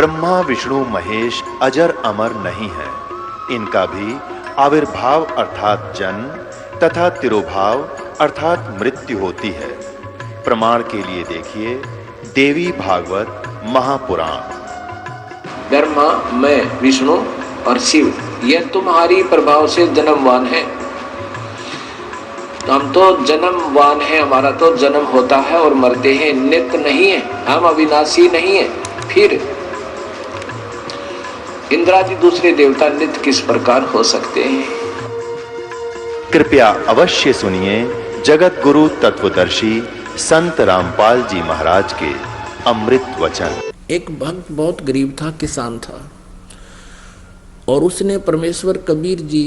ब्रह्मा विष्णु महेश अजर अमर नहीं है। इनका भी आविर्भाव अर्थात जन्म तथा तिरोभाव अर्थात मृत्यु होती है। प्रमाण के लिए देखिए देवी भागवत महापुराण। ब्रह्मा, मैं, विष्णु और शिव, यह तुम्हारी प्रभाव से जन्मवान है। हम तो जन्मवान है, हमारा तो जन्म होता है और मरते हैं, नित्य नहीं है, हम अविनाशी नहीं है। फिर इंद्रादि दूसरे देवता नित्य किस प्रकार हो सकते हैं? कृपया अवश्य सुनिए जगत गुरु तत्वदर्शी संत रामपाल जी महाराज के अमृत वचन। एक भक्त बहुत गरीब था, किसान था, और उसने परमेश्वर कबीर जी,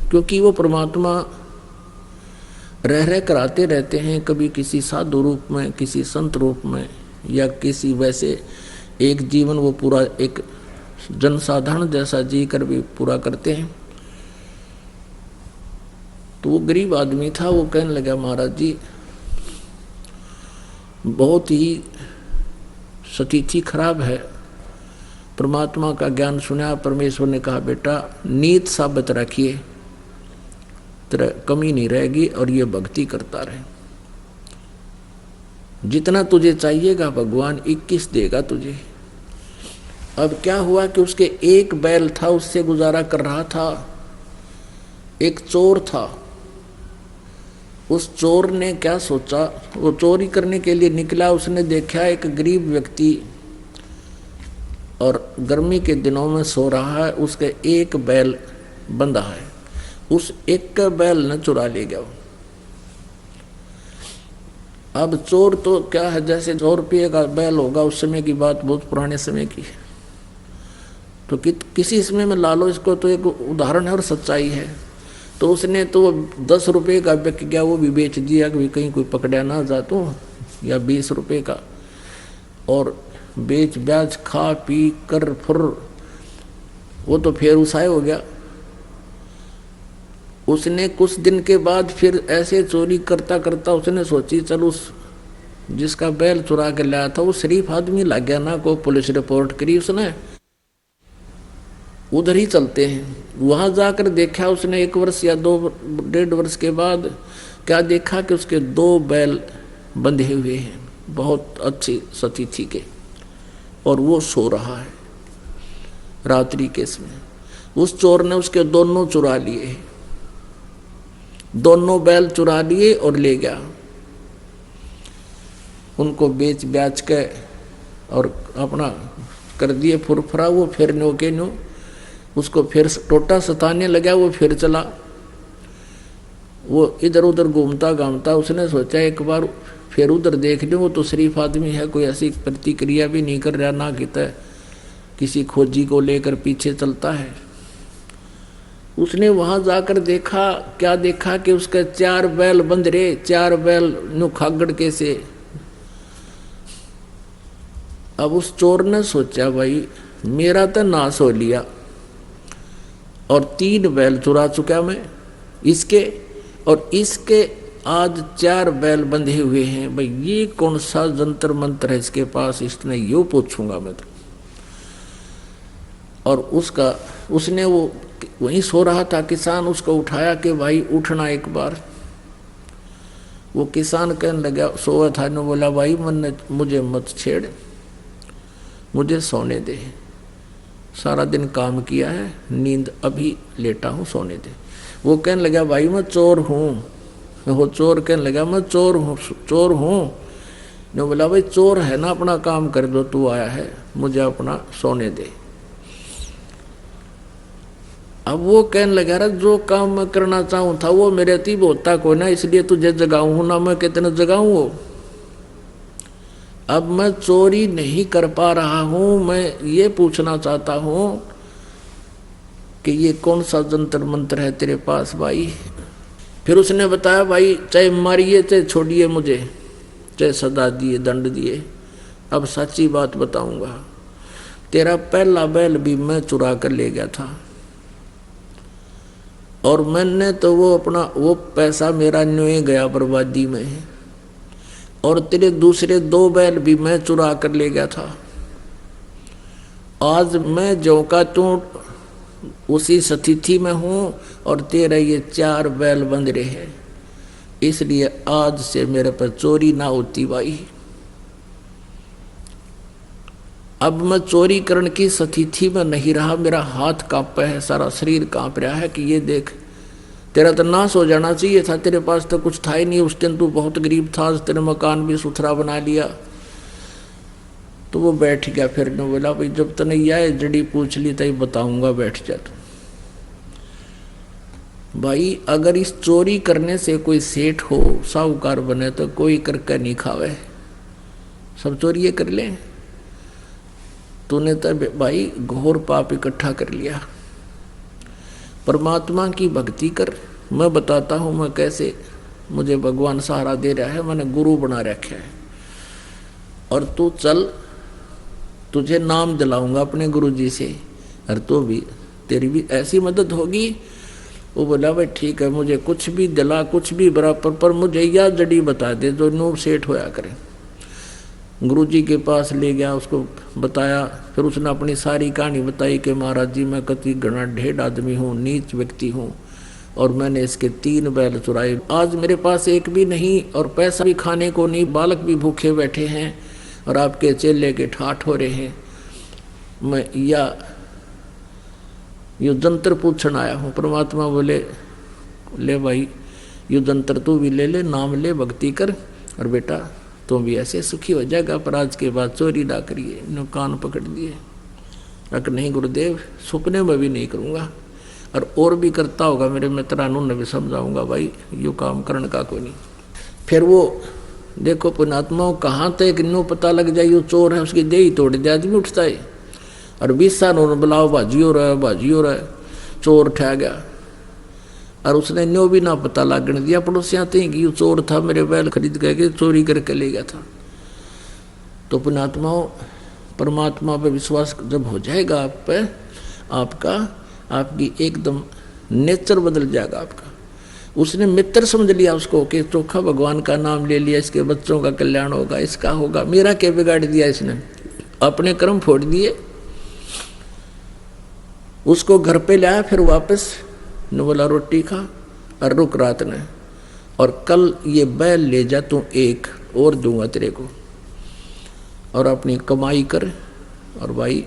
क्योंकि वो परमात्मा रह रह कर आते रहते हैं, कभी किसी साधु रूप में, किसी संत रूप में, या किसी वैसे एक जीवन वो पूरा एक जनसाधारण जैसा जी कर भी पूरा करते हैं। तो वो गरीब आदमी था, वो कहने लगा, महाराज जी बहुत ही स्थिति खराब है, परमात्मा का ज्ञान सुना। परमेश्वर ने कहा, बेटा नीत साबित रखिए, तेरा कमी नहीं रहेगी और ये भक्ति करता रहे, जितना तुझे चाहिएगा भगवान 21 देगा तुझे। अब क्या हुआ कि उसके एक बैल था, उससे गुजारा कर रहा था। एक चोर था, उस चोर ने क्या सोचा, वो चोरी करने के लिए निकला। उसने देखा एक गरीब व्यक्ति और गर्मी के दिनों में सो रहा है, उसके एक बैल बंधा है, उस एक का बैल न चुरा ले गया। अब चोर तो क्या है, जैसे 100 रुपये का बैल होगा, उस समय की बात, बहुत पुराने समय की, तो किसी समय में ला लो इसको, तो एक उदाहरण है और सच्चाई है। तो उसने तो 10 रुपये का बिक गया, वो भी बेच दिया कि कहीं कोई पकड़ा ना जा तो, या 20 रुपये का, और बेच ब्याज खा पी कर फुर वो तो फिर उसाए हो गया। उसने कुछ दिन के बाद फिर ऐसे चोरी करता करता उसने सोची, चल उस जिसका बैल चुरा के लाया था वो शरीफ आदमी लग गया ना, को पुलिस रिपोर्ट करी उसने, उधर ही चलते हैं। वहां जाकर देखा उसने 1 वर्ष या 2-1.5 वर्ष के बाद क्या देखा कि उसके 2 बैल बंधे हुए हैं, बहुत अच्छी स्थिति के, और वो सो रहा है रात्रि के समय। उस चोर ने उसके दोनों चुरा लिए, दोनों बैल चुरा लिए और ले गया। उनको बेच ब्याच के और अपना कर दिए फुरफुरा। वो फिर नो के नो उसको फिर टोटा सताने लगा, वो फिर चला, वो इधर उधर घूमता घामता। उसने सोचा एक बार फिर उधर देख लो, वो तो शरीफ आदमी है, कोई ऐसी प्रतिक्रिया भी नहीं कर रहा, ना कहता किसी खोजी को लेकर पीछे चलता है। उसने वहां जाकर देखा, क्या देखा कि उसके 4 बैल बंध रहे, 4 बैल नु खागड़ के से। अब उस चोर ने सोचा, भाई मेरा तो नाश हो लिया और 3 बैल चुरा चुका मैं इसके, और इसके आज 4 बैल बंधे हुए हैं। भाई ये कौन सा जंतर मंत्र है इसके पास, इसने यो पूछूंगा मैं तो। और उसने वो वहीं सो रहा था किसान, उसको उठाया कि भाई उठना एक बार। वो किसान कहने लगा, सोया था, ने बोला, भाई मुझे मत छेड़, मुझे सोने दे, सारा दिन काम किया है, नींद अभी लेटा हूँ, सोने दे। वो कहने लगा, भाई मैं चोर हूँ। वो चोर कहने लगा, मैं चोर हूँ। ने बोला, भाई चोर है ना, अपना काम कर दो, तू आया है, मुझे अपना सोने दे। अब वो कहने लगा, रहा जो काम मैं करना चाहूँ था वो मेरे अतीब होता कोई ना, इसलिए तुझे जगाऊँ हूँ ना, मैं कितने जगाऊँ वो। अब मैं चोरी नहीं कर पा रहा हूँ, मैं ये पूछना चाहता हूँ कि ये कौन सा जंतर मंत्र है तेरे पास भाई। फिर उसने बताया, भाई चाहे मारिए चाहे छोड़िए मुझे, चाहे सजा दिए दंड दिए, अब सच्ची बात बताऊंगा, तेरा पहला बैल भी मैं चुरा कर ले गया था, और मैंने तो वो पैसा मेरा न्योए गया बर्बादी में, और तेरे दूसरे 2 बैल भी मैं चुरा कर ले गया था। आज मैं जो का तू उसी स्थिति में हूं और तेरे ये 4 बैल बंध रहे हैं, इसलिए आज से मेरे पर चोरी ना होती भाई। अब मैं चोरी करने की स्थिति में नहीं रहा, मेरा हाथ कांप है, सारा शरीर कांप रहा है कि ये देख तेरा तो नाश हो जाना चाहिए था, तेरे पास तो कुछ था ही नहीं। उस दिन तू बहुत गरीब था, आज तेरे मकान भी सुथरा बना लिया। तो वो बैठ गया, फिर ने बोला भाई जब तने यह जड़ी पूछ ली तभी बताऊंगा, बैठ जा तू। भाई अगर इस चोरी करने से कोई सेठ हो साहूकार बने तो कोई करके नहीं खावे, सब चोरी कर ले। तूने तो भाई घोर पाप इकट्ठा कर लिया। परमात्मा की भक्ति कर। मैं बताता हूं मैं कैसे मुझे भगवान सहारा दे रहा है, मैंने गुरु बना रखा है। और तू चल, तुझे नाम दिलाऊंगा अपने गुरु जी से, और तो भी तेरी भी ऐसी मदद होगी। वो बोला भाई ठीक है, मुझे कुछ भी दिला, कुछ भी बराबर, पर मुझे यह जड़ी बता दे जो नूब सेठ होया करे। गुरुजी के पास ले गया, उसको बताया। फिर उसने अपनी सारी कहानी बताई कि महाराज जी मैं कति घना ढेर आदमी हूँ, नीच व्यक्ति हूँ, और मैंने इसके 3 बैल चुराए। आज मेरे पास एक भी नहीं और पैसा भी खाने को नहीं, बालक भी भूखे बैठे हैं और आपके चेले के ठाठ हो रहे हैं। मैं यो जंतर पूछन आया हूँ। परमात्मा बोले ले भाई यो जंतर तू भी ले ले, नाम ले, भक्ति कर, और बेटा तुम भी ऐसे सुखी हो जाएगा। पर आज के बाद चोरी ना करिए। इन्होंने कान पकड़ दिए, अगर नहीं गुरुदेव सपने में भी नहीं करूँगा, और भी करता होगा मेरे मित्रानों ने भी समझाऊंगा भाई यो काम करने का कोई नहीं। फिर वो देखो पुण्यात्माओं कहाँ तक इन्हों पता लग जाए यो चोर है, उसकी देही तोड़ दे आदमी उठता है। और 20 साल उन्होंने बुलाओ भाजी हो रहा है, भाजी हो रहा है, चोर ठह गया। और उसने न्यो भी ना पता लागने दिया पड़ोसियाँ थे कि ये चोर था, मेरे बैल खरीद करके चोरी करके ले गया था। तो पुण्यात्माओं परमात्मा पे विश्वास जब हो जाएगा आप पे, आपकी एकदम नेचर बदल जाएगा आपका। उसने मित्र समझ लिया उसको कि चोखा भगवान का नाम ले लिया, इसके बच्चों का कल्याण होगा, इसका होगा। मेरा क्या बिगाड़ दिया इसने, अपने कर्म फोड़ दिए। उसको घर पे लाया, फिर वापस न बोला रोटी खा और रुक रात ने, और कल ये बैल ले जा, तू एक और दूंगा तेरे को, और अपनी कमाई कर, और भाई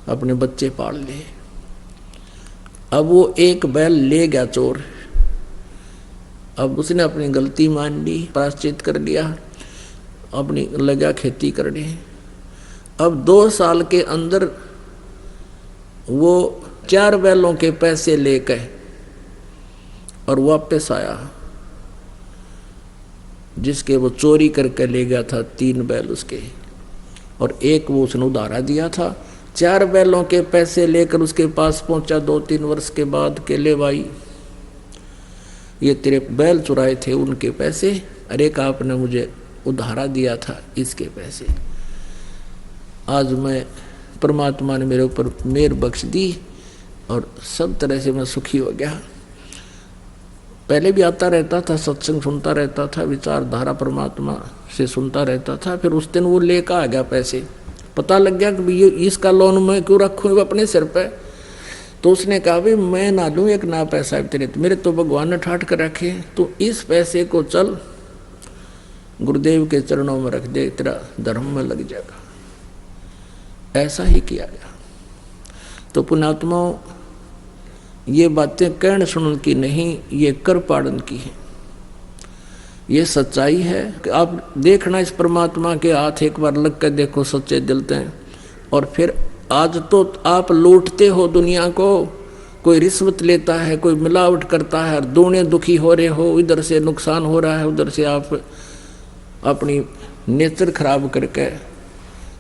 अपने बच्चे पाल ले। अब वो एक बैल ले गया चोर। अब उसने अपनी गलती मान ली, प्रायश्चित कर लिया, अपनी लगा खेती करने। अब 2 साल के अंदर वो 4 बैलों के पैसे लेकर और वापस आया, जिसके वो चोरी करके ले गया था 3 बैल उसके, और एक वो उसने उधारा दिया था। 4 बैलों के पैसे लेकर उसके पास पहुंचा 2-3 वर्ष के बाद के ले भाई ये तेरे बैल चुराए थे उनके पैसे, अरे का आपने मुझे उधारा दिया था इसके पैसे। आज मैं परमात्मा ने मेरे ऊपर मेहर बख्श दी और सब तरह से मैं सुखी हो गया। पहले भी आता रहता था, सत्संग सुनता रहता था, विचारधारा परमात्मा से सुनता रहता था। फिर उस दिन वो लेकर आ गया पैसे, पता लग गया कि ये इसका लोन मैं क्यों रखूँ अपने सिर पे। तो उसने कहा भाई मैं ना लूँ एक ना पैसा तेरे, मेरे तो भगवान ने ठाट कर रखे, तो इस पैसे को चल गुरुदेव के चरणों में रख दे, तेरा धर्म में लग जाएगा। ऐसा ही किया गया। तो पुण्यात्माओं ये बातें कहने सुनने की नहीं, ये कर पाड़न की है। ये सच्चाई है कि आप देखना इस परमात्मा के हाथ एक बार लग कर देखो सच्चे दिल से। और फिर आज तो आप लूटते हो दुनिया को, कोई रिश्वत लेता है, कोई मिलावट करता है, दोनों दुखी हो रहे हो, इधर से नुकसान हो रहा है, उधर से आप अपनी नेचर खराब करके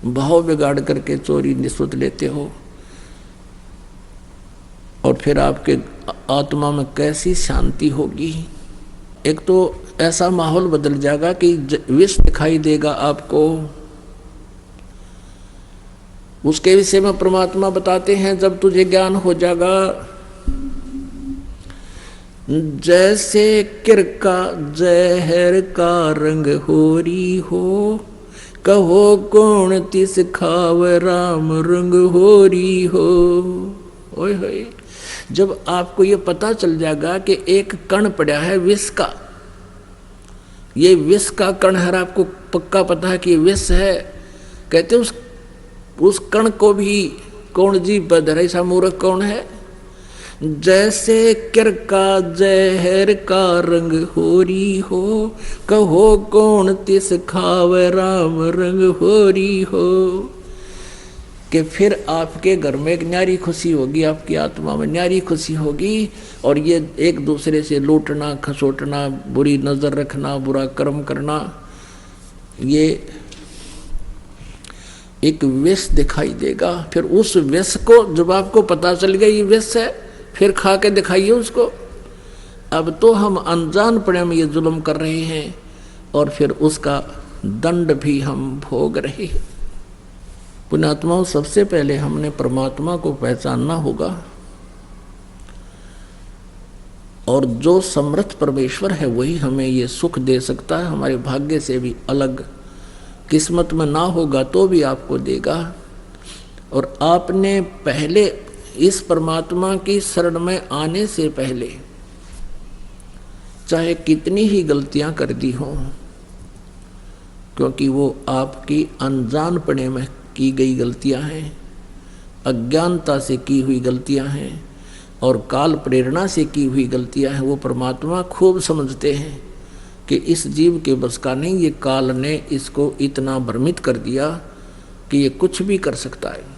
भाव बिगाड़ करके चोरी रिश्वत लेते हो। और फिर आपके आत्मा में कैसी शांति होगी। एक तो ऐसा माहौल बदल जाएगा कि विष दिखाई देगा आपको। उसके विषय में परमात्मा बताते हैं जब तुझे ज्ञान हो जाएगा, जैसे किरका जहर का रंग होरी हो, कहो कौन तिस खाव राम रंग होरी हो। ओए होए, जब आपको ये पता चल जाएगा कि एक कण पड़ा है विष का, ये विष का कण है, आपको पक्का पता है कि ये विष है, कहते उस कण को भी कौन जीव बदर, ऐसा मूर्ख कौन है। जैसे किर का जहर का रंग होरी हो, कहो कौन तिस खाव राम रंग होरी हो। कि फिर आपके घर में एक न्यारी खुशी होगी, आपकी आत्मा में न्यारी खुशी होगी, और ये एक दूसरे से लूटना खसोटना, बुरी नजर रखना, बुरा कर्म करना, ये एक विष दिखाई देगा। फिर उस विष को जब आपको पता चल गया ये विष है, फिर खा के दिखाइए उसको। अब तो हम अनजान पड़े में ये जुल्म कर रहे हैं, और फिर उसका दंड भी हम भोग रहे हैं। पुण्यात्माओं, सबसे पहले हमने परमात्मा को पहचानना होगा, और जो समर्थ परमेश्वर है वही हमें ये सुख दे सकता है। हमारे भाग्य से भी अलग, किस्मत में ना होगा तो भी आपको देगा। और आपने पहले इस परमात्मा की शरण में आने से पहले चाहे कितनी ही गलतियां कर दी हों, क्योंकि वो आपकी अनजानपने में की गई गलतियां हैं, अज्ञानता से की हुई गलतियां हैं, और काल प्रेरणा से की हुई गलतियां हैं। वो परमात्मा खूब समझते हैं कि इस जीव के बस का नहीं, ये काल ने इसको इतना भ्रमित कर दिया कि ये कुछ भी कर सकता है।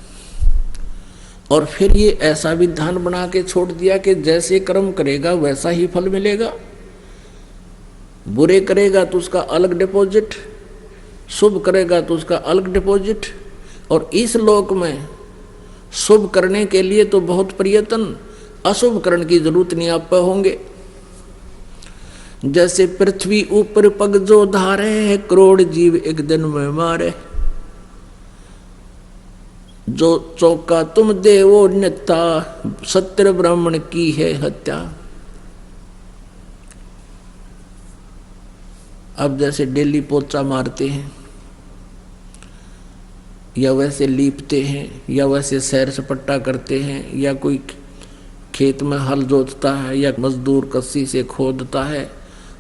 और फिर ये ऐसा विधान बना के छोड़ दिया कि जैसे कर्म करेगा वैसा ही फल मिलेगा। बुरे करेगा तो उसका अलग डिपॉजिट, शुभ करेगा तो उसका अलग डिपॉजिट। और इस लोक में शुभ करने के लिए तो बहुत प्रयत्न, अशुभ करने की जरूरत नहीं आप पे होंगे। जैसे पृथ्वी ऊपर पग जो धारे है, करोड़ जीव एक दिन में मारे। जो चौका तुम देवो नेता, सत्य ब्राह्मण की है हत्या। अब जैसे डेली पोचा मारते हैं, या वैसे लीपते हैं, या वैसे सैर सपट्टा करते हैं, या कोई खेत में हल जोतता है, या मजदूर कस्सी से खोदता है,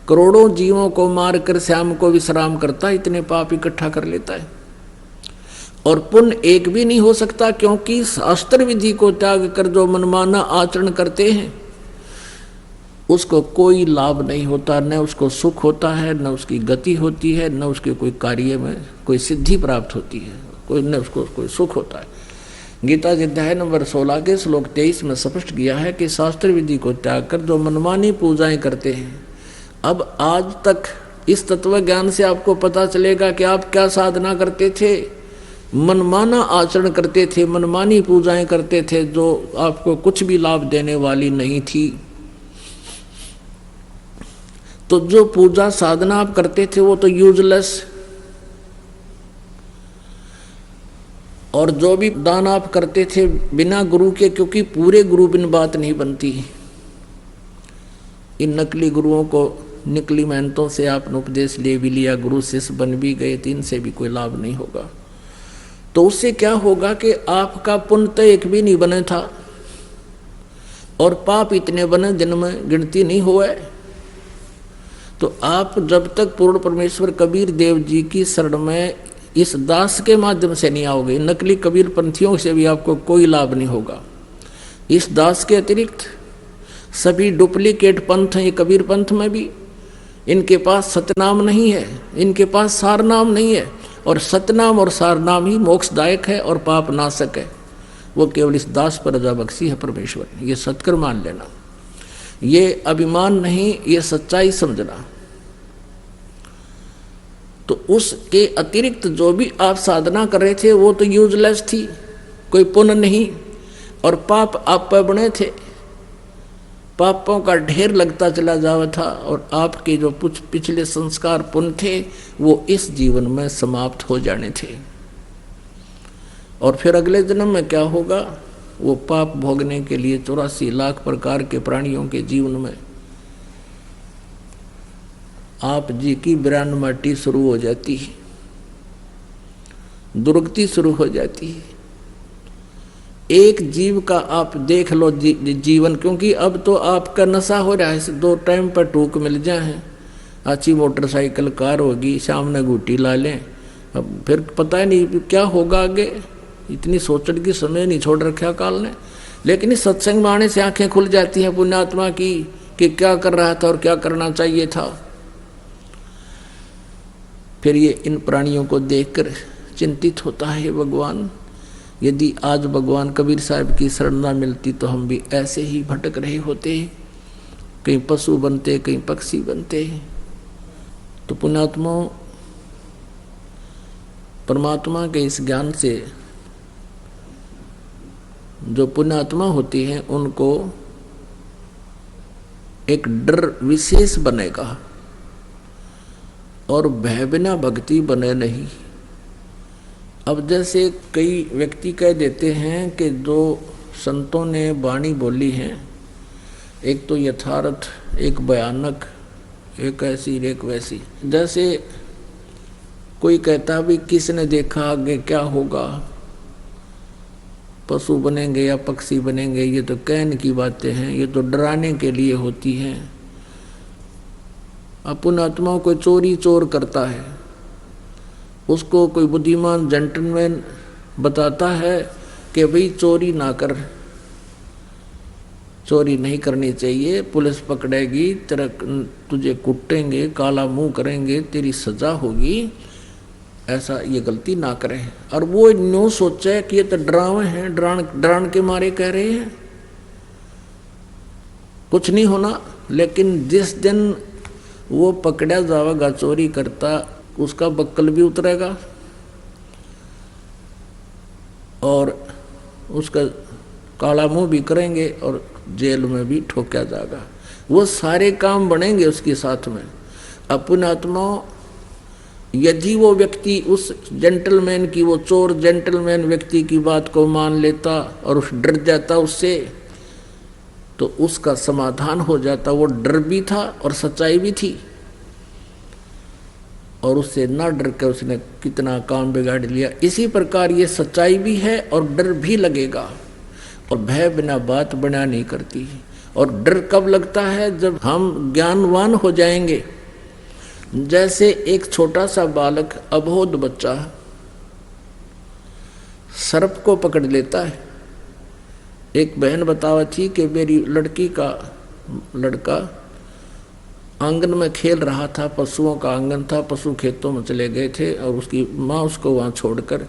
करोड़ों जीवों को मारकर श्याम को विश्राम करता है, इतने पाप इकट्ठा कर लेता है। और पुण्य एक भी नहीं हो सकता, क्योंकि शास्त्र विधि को त्याग कर जो मनमाना आचरण करते हैं उसको कोई लाभ नहीं होता, न उसको सुख होता है, न उसकी गति होती है, न उसके कोई कार्य में कोई सिद्धि प्राप्त होती है, कोई न उसको कोई सुख होता है। गीता जी अध्याय नंबर 16 के श्लोक 23 में स्पष्ट किया है कि शास्त्र विधि को त्याग कर जो मनमानी पूजाएं करते हैं। अब आज तक इस तत्व ज्ञान से आपको पता चलेगा कि आप क्या साधना करते थे, मनमाना आचरण करते थे, मनमानी पूजाएं करते थे, जो आपको कुछ भी लाभ देने वाली नहीं थी। तो जो पूजा साधना आप करते थे वो तो यूजलेस, और जो भी दान आप करते थे बिना गुरु के, क्योंकि पूरे गुरु बिन बात नहीं बनती। इन नकली गुरुओं को निकली मेहनतों से आपने उपदेश ले भी लिया, गुरु शिष्य बन भी गए, तो इनसे भी कोई लाभ नहीं होगा। तो उससे क्या होगा कि आपका पुण्य तो एक भी नहीं बने था, और पाप इतने बने जिनमें गिनती नहीं हुआ है। तो आप जब तक पूर्ण परमेश्वर कबीर देव जी की शरण में इस दास के माध्यम से नहीं आओगे, नकली कबीर पंथियों से भी आपको कोई लाभ नहीं होगा। इस दास के अतिरिक्त सभी डुप्लीकेट पंथ हैं ये कबीर पंथ में भी, इनके पास सतनाम नहीं है, इनके पास सारनाम नहीं है, और सतनाम और सारनाम ही मोक्षदायक है और पाप नाशक है। वो केवल इस दास पर रजा बख्शी है परमेश्वर, ये सत्कर मान लेना, ये अभिमान नहीं, ये सच्चाई समझना। तो उसके अतिरिक्त जो भी आप साधना कर रहे थे वो तो यूजलेस थी, कोई पुण्य नहीं, और पाप आप पर बने थे, पापों का ढेर लगता चला जावा था, और आपके जो कुछ पिछले संस्कार पुण्य थे वो इस जीवन में समाप्त हो जाने थे। और फिर अगले जन्म में क्या होगा, वो पाप भोगने के लिए 84 लाख प्रकार के प्राणियों के जीवन में आप जी की बिरान माटी शुरू हो जाती है। दुर्गति शुरू हो जाती है। एक जीव का आप देख लो जीवन, क्योंकि अब तो आपका नशा हो रहा है, 2 टाइम पर टूक मिल जाए, अच्छी मोटरसाइकिल कार होगी, सामने गुटी ला लें, अब फिर पता ही नहीं क्या होगा आगे। इतनी सोचने की समय नहीं छोड़ रखा काल ने। लेकिन इस सत्संग में आने से आंखें खुल जाती हैं पुण्यात्मा की कि क्या कर रहा था और क्या करना चाहिए था। फिर ये इन प्राणियों को देखकर चिंतित होता है, भगवान यदि आज भगवान कबीर साहब की शरण न मिलती तो हम भी ऐसे ही भटक रहे होते, कहीं पशु बनते, कहीं पक्षी बनते। तो पुण्यात्मा परमात्मा के इस ज्ञान से जो पुण्यात्मा होती हैं उनको एक डर विशेष बनेगा और भय बिना भक्ति बने नहीं। अब जैसे कई व्यक्ति कह देते हैं कि जो संतों ने वाणी बोली है, एक तो यथार्थ, एक भयानक, एक ऐसी एक वैसी। जैसे कोई कहता भी किसने देखा आगे क्या होगा, पशु बनेंगे या पक्षी बनेंगे, ये तो कहने की बातें हैं, ये तो डराने के लिए होती हैं। अपन आत्माओं को चोरी चोर करता है, उसको कोई बुद्धिमान जेंटलमैन बताता है कि भाई चोरी ना कर, चोरी नहीं करनी चाहिए, पुलिस पकड़ेगी, तेरा तुझे कुटेंगे, काला मुंह करेंगे, तेरी सजा होगी, ऐसा ये गलती ना करें। और वो न्यू सोचे कि ये तो डरावे हैं, डरान के मारे कह रहे हैं, कुछ नहीं होना। लेकिन जिस दिन वो पकड़ा जाएगा चोरी करता, उसका बक्कल भी उतरेगा और उसका काला मुंह भी करेंगे और जेल में भी ठोका जाएगा। वो सारे काम बनेंगे उसके साथ में। अपन आत्मा यदि वो व्यक्ति उस जेंटलमैन की, वो चोर जेंटलमैन व्यक्ति की बात को मान लेता और उस डर जाता उससे, तो उसका समाधान हो जाता। वो डर भी था और सच्चाई भी थी, और उससे ना डर कर उसने कितना काम बिगाड़ लिया। इसी प्रकार ये सच्चाई भी है और डर भी लगेगा, और भय बिना बात बना नहीं करती। और डर कब लगता है? जब हम ज्ञानवान हो जाएंगे। जैसे एक छोटा सा बालक, अबोध बच्चा सर्प को पकड़ लेता है। एक बहन बतावा थी कि मेरी लड़की का लड़का आंगन में खेल रहा था, पशुओं का आंगन था, पशु खेतों में चले गए थे और उसकी माँ उसको वहाँ छोड़कर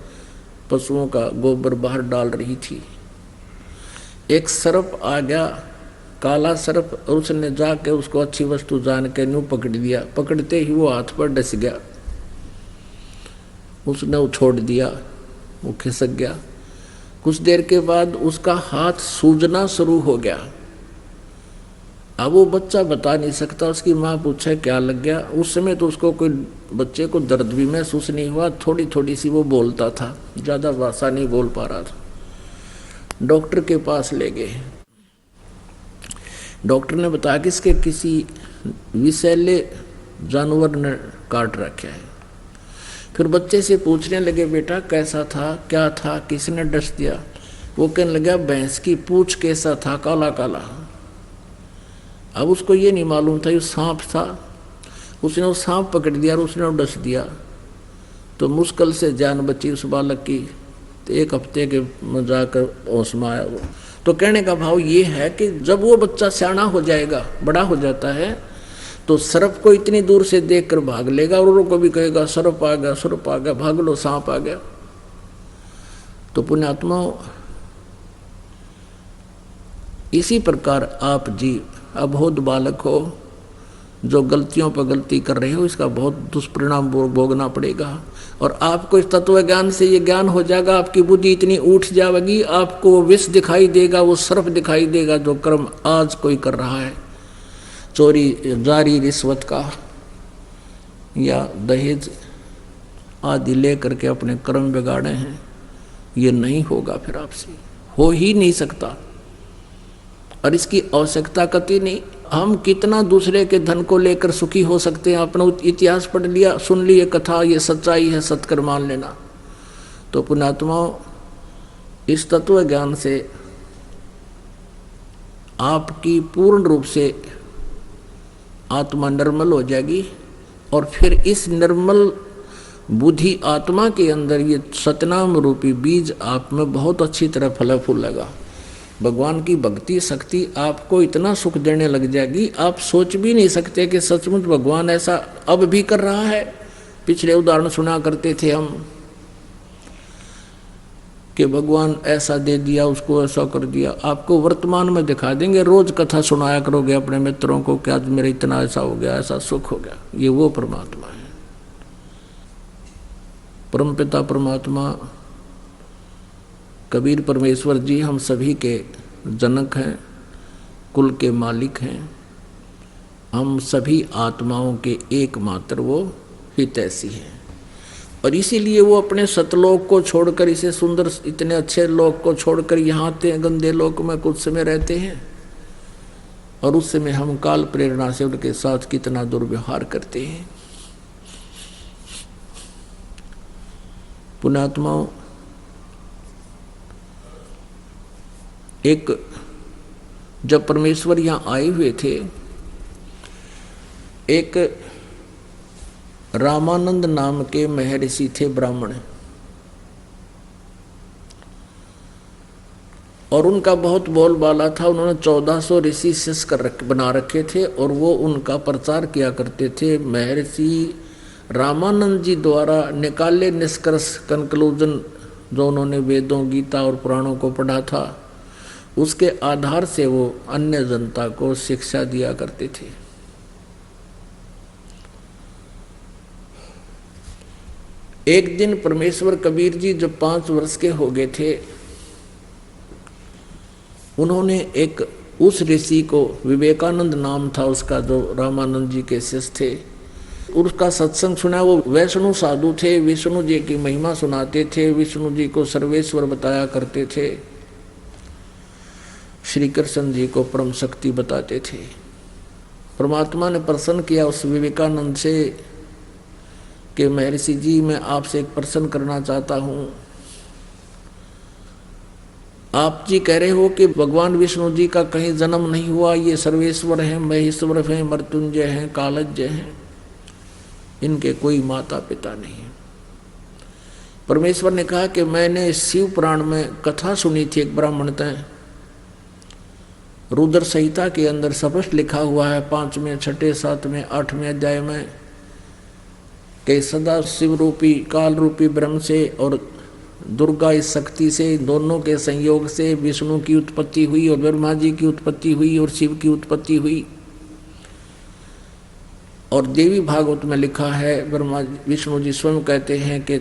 पशुओं का गोबर बाहर डाल रही थी। एक सर्प आ गया, काला सर्प, और उसने जाके उसको अच्छी वस्तु जान के न्यू पकड़ लिया। पकड़ते ही वो हाथ पर डस गया, उसने वो छोड़ दिया, वो खिसक गया। कुछ देर के बाद उसका हाथ सूजना शुरू हो गया। अब वो बच्चा बता नहीं सकता, उसकी माँ पूछे क्या लग गया। उस समय तो उसको कोई बच्चे को दर्द भी महसूस नहीं हुआ, थोड़ी थोड़ी सी वो बोलता था, ज़्यादा भाषा नहीं बोल पा रहा था। डॉक्टर के पास ले गए। डॉक्टर ने बताया कि इसके किसी विषैले जानवर ने काट रखा है। फिर बच्चे से पूछने लगे, बेटा कैसा था, क्या था, किसने डस दिया? वो कहने लगा, भैंस की पूंछ कैसा था, काला काला। अब उसको ये नहीं मालूम था ये सांप था। उसने वो सांप पकड़ दिया और उसने वो डस दिया, तो मुश्किल से जान बची उस बालक की। तो 1 हफ्ते के में जाकर होश में आया वो। तो कहने का भाव ये है कि जब वो बच्चा सियाना हो जाएगा, बड़ा हो जाता है, तो सर्प को इतनी दूर से देखकर भाग लेगा और उनको भी कहेगा सर्प आ गया, सर्प आ गया, भाग लो, सांप आ गया। तो पुण्यात्मा, इसी प्रकार आप जी अबोध बालक हो, जो गलतियों पर गलती कर रहे हो, इसका बहुत दुष्परिणाम भोगना पड़ेगा। और आपको इस तत्व ज्ञान से ये ज्ञान हो जाएगा, आपकी बुद्धि इतनी उठ जाएगी, आपको विष दिखाई देगा, वो सर्प दिखाई देगा जो कर्म आज कोई कर रहा है, चोरी, जारी, रिश्वत का या दहेज आदि ले करके अपने कर्म बिगाड़े हैं। ये नहीं होगा, फिर आपसे हो ही नहीं सकता, और इसकी आवश्यकता कतई नहीं। हम कितना दूसरे के धन को लेकर सुखी हो सकते हैं? अपना इतिहास पढ़ लिया, सुन लिए कथा, ये सच्चाई है, सत्कर मान लेना। तो पुण्यात्माओं, इस तत्व ज्ञान से आपकी पूर्ण रूप से आत्मा निर्मल हो जाएगी और फिर इस निर्मल बुद्धि आत्मा के अंदर ये सतनाम रूपी बीज आप में बहुत अच्छी तरह फल फूलेगा। भगवान की भक्ति शक्ति आपको इतना सुख देने लग जाएगी, आप सोच भी नहीं सकते कि सचमुच भगवान ऐसा अब भी कर रहा है। पिछले उदाहरण सुना करते थे हम कि भगवान ऐसा दे दिया, उसको ऐसा कर दिया। आपको वर्तमान में दिखा देंगे, रोज कथा सुनाया करोगे अपने मित्रों को कि आज मेरा इतना ऐसा हो गया, ऐसा सुख हो गया। ये वो परमात्मा है। परमपिता परमात्मा कबीर परमेश्वर जी हम सभी के जनक हैं, कुल के मालिक हैं। हम सभी आत्माओं के एकमात्र वो हितैषी हैं और इसीलिए वो अपने सतलोक को छोड़कर, इसे सुंदर इतने अच्छे लोक को छोड़कर यहाँ आते गंदे लोक में कुछ समय रहते हैं और उस समय हम काल प्रेरणा से उनके साथ कितना दुर्व्यवहार करते हैं। पुण्यात्माओं, एक जब परमेश्वर यहाँ आए हुए थे, एक रामानंद नाम के महर्षि थे, ब्राह्मण, और उनका बहुत बोलबाला था। उन्होंने 1400 ऋषि शिष्य बना रखे थे और वो उनका प्रचार किया करते थे। महर्षि रामानंद जी द्वारा निकाले निष्कर्ष कंक्लूजन जो उन्होंने वेदों, गीता और पुराणों को पढ़ा था, उसके आधार से वो अन्य जनता को शिक्षा दिया करते थे। एक दिन परमेश्वर कबीर जी जब 5 वर्ष के हो गए थे, उन्होंने एक उस ऋषि को, विवेकानंद नाम था उसका, जो रामानंद जी के शिष्य थे, उसका सत्संग सुना। वो वैष्णु साधु थे, विष्णु जी की महिमा सुनाते थे, विष्णु जी को सर्वेश्वर बताया करते थे, श्री कृष्ण जी को परम शक्ति बताते थे। परमात्मा ने प्रसन्न किया उस विवेकानंद से कि महर्षि जी, मैं आपसे एक प्रश्न करना चाहता हूँ। आप जी कह रहे हो कि भगवान विष्णु जी का कहीं जन्म नहीं हुआ, ये सर्वेश्वर हैं, महेश्वर हैं, मृत्युंजय हैं, कालज्ञ हैं, इनके कोई माता पिता नहीं है। परमेश्वर ने कहा कि मैंने शिव पुराण में कथा सुनी थी, एक ब्राह्मण तय रुद्र संहिता के अंदर स्पष्ट लिखा हुआ है 5वें, 6ठे, 7वें, 8वें अध्याय में कि सदा शिव रूपी काल रूपी ब्रह्म से और दुर्गा इस शक्ति से, दोनों के संयोग से विष्णु की उत्पत्ति हुई और ब्रह्मा जी की उत्पत्ति हुई और शिव की उत्पत्ति हुई। और देवी भागवत में लिखा है, ब्रह्मा विष्णु जी स्वयं कहते हैं कि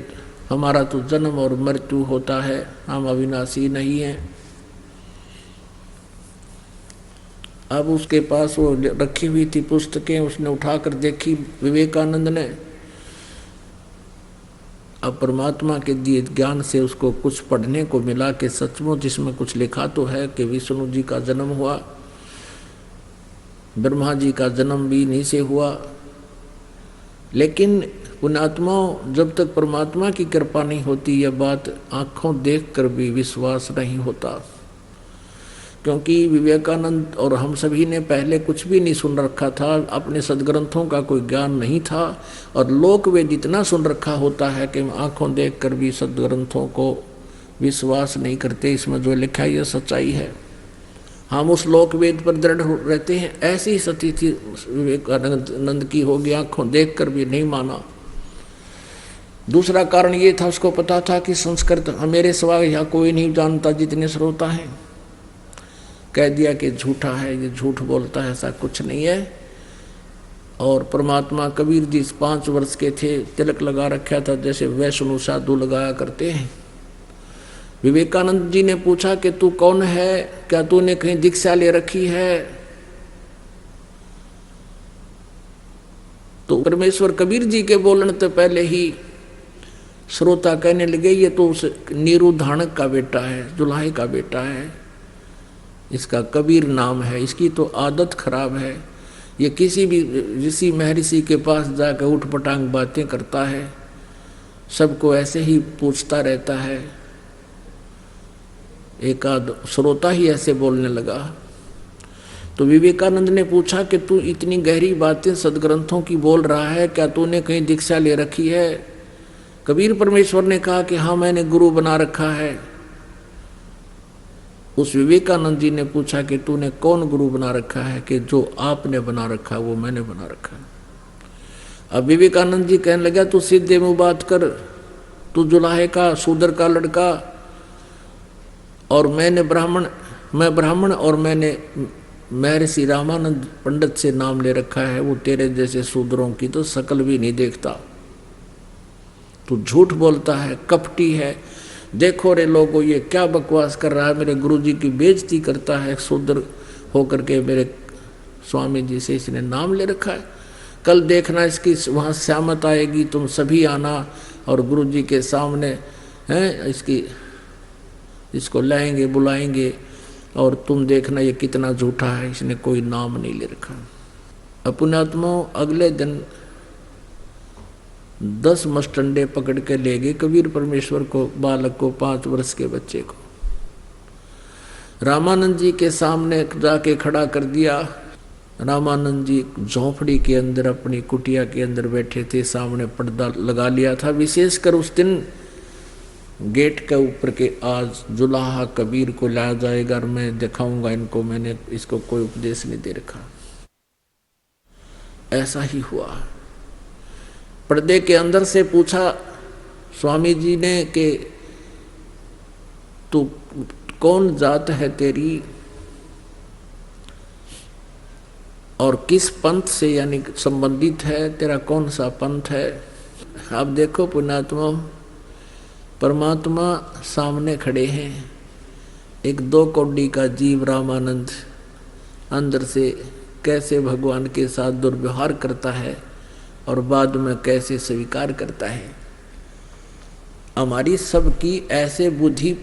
हमारा तो जन्म और मृत्यु होता है, हम अविनाशी नहीं हैं। अब उसके पास वो रखी हुई थी पुस्तकें, उसने उठाकर देखी विवेकानंद ने। अब परमात्मा के दिए ज्ञान से उसको कुछ पढ़ने को मिला कि सचमुच इसमें कुछ लिखा तो है कि विष्णु जी का जन्म हुआ, ब्रह्मा जी का जन्म भी इन्हीं से हुआ। लेकिन पुण्यात्माओं, जब तक परमात्मा की कृपा नहीं होती, यह बात आंखों देखकर भी विश्वास नहीं होता। क्योंकि विवेकानंद और हम सभी ने पहले कुछ भी नहीं सुन रखा था, अपने सदग्रंथों का कोई ज्ञान नहीं था, और लोक वेद इतना सुन रखा होता है कि आंखों देखकर भी सदग्रंथों को विश्वास नहीं करते। इसमें जो लिखा है यह सच्चाई है, हम उस लोक वेद पर दृढ़ रहते हैं। ऐसी ही स्थिति विवेकानंद की होगी, आंखों देखकर भी नहीं माना। दूसरा कारण ये था, उसको पता था कि संस्कृत मेरे सिवा यहाँ कोई नहीं जानता, जितने श्रोता हैं। कह दिया कि झूठा है, ये झूठ बोलता है, ऐसा कुछ नहीं है। और परमात्मा कबीर जी 5 वर्ष के थे, तिलक लगा रखा था जैसे वैष्णु साधु लगाया करते हैं। विवेकानंद जी ने पूछा कि तू कौन है, क्या तूने कहीं दीक्षा ले रखी है? तो परमेश्वर कबीर जी के बोलने तो पहले ही श्रोता कहने लगे, ये तो उस नीरू धाणक का बेटा है, जुलाहे का बेटा है, इसका कबीर नाम है, इसकी तो आदत खराब है, ये किसी भी ऋषि महर्षि के पास जाकर उठपटांग बातें करता है, सबको ऐसे ही पूछता रहता है। एक आध श्रोता ही ऐसे बोलने लगा। तो विवेकानंद ने पूछा कि तू इतनी गहरी बातें सदग्रंथों की बोल रहा है, क्या तूने कहीं दीक्षा ले रखी है? कबीर परमेश्वर ने कहा कि हाँ, मैंने गुरु बना रखा है। उस विवेकानंद जी ने पूछा कि तूने कौन गुरु बना रखा है? कि जो आपने बना रखा वो मैंने बना रखा है। अब विवेकानंद जी कहने लगा, तू सीधे मुंह बात कर, तू जुलाहे का शूद्र का लड़का, और मैं ब्राह्मण और मैंने महर्षि रामानंद पंडित से नाम ले रखा है। वो तेरे जैसे शूद्रों की तो शकल भी नहीं देखता। तू झूठ बोलता है, कपटी है। देखो रे लोगों, ये क्या बकवास कर रहा है, मेरे गुरुजी की बेइज्जती करता है। शूद्र होकर के मेरे स्वामी जी से इसने नाम ले रखा है। कल देखना इसकी वहाँ श्यामत आएगी, तुम सभी आना और गुरुजी के सामने हैं इसको लाएंगे, बुलाएंगे, और तुम देखना ये कितना झूठा है, इसने कोई नाम नहीं ले रखा। अपनात्मा अगले दिन 10 मस्टंडे पकड़ के ले गए कबीर परमेश्वर को, बालक को, 5 वर्ष के बच्चे को। रामानंद जी के सामने जाके खड़ा कर दिया। रामानंद जी झोंपड़ी के अंदर अपनी कुटिया के अंदर बैठे थे, सामने पर्दा लगा लिया था। विशेषकर उस दिन गेट के ऊपर के आज जुलाहा कबीर को लाया जाएगा और मैं दिखाऊंगा इनको, मैंने इसको कोई उपदेश नहीं दे रखा। ऐसा ही हुआ। पर्दे के अंदर से पूछा स्वामी जी ने कि तू कौन जात है तेरी और किस पंथ से यानी संबंधित है, तेरा कौन सा पंथ है? आप देखो पुण्यात्मा, परमात्मा सामने खड़े हैं। एक 2 कौड़ी का जीव रामानंद अंदर से कैसे भगवान के साथ दुर्व्यवहार करता है और बाद में कैसे स्वीकार करता है। हमारी सबकी ऐसे बुद्धि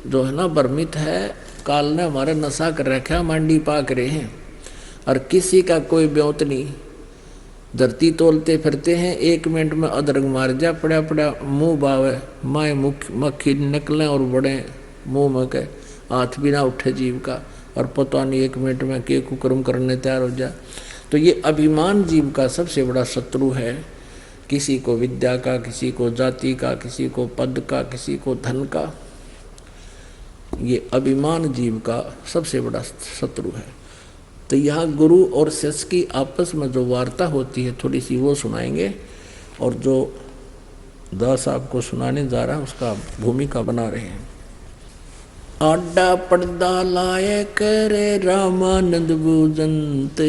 जो है ना भ्रमित है, काल ने हमारा नशा कर रखा, मांडी पाक रहे हैं और किसी का कोई ब्योत नहीं। धरती तोलते फिरते हैं, 1 मिनट में अदरक मार जा, पड़ा पड़ा मुंह बावे, माए मक्खी निकले और बड़े मुंह में के हाथ भी ना उठे जीव का, और पता नहीं 1 मिनट में के कुकर्म करने तैयार हो जाए। तो ये अभिमान जीव का सबसे बड़ा शत्रु है। किसी को विद्या का, किसी को जाति का, किसी को पद का, किसी को धन का। ये अभिमान जीव का सबसे बड़ा शत्रु है। तो यहाँ गुरु और शिष्य की आपस में जो वार्ता होती है थोड़ी सी वो सुनाएंगे, और जो दास आपको सुनाने जा रहा है उसका भूमिका बना रहे हैं। आडा पर्दा लाए करे रामानंद बूजंत,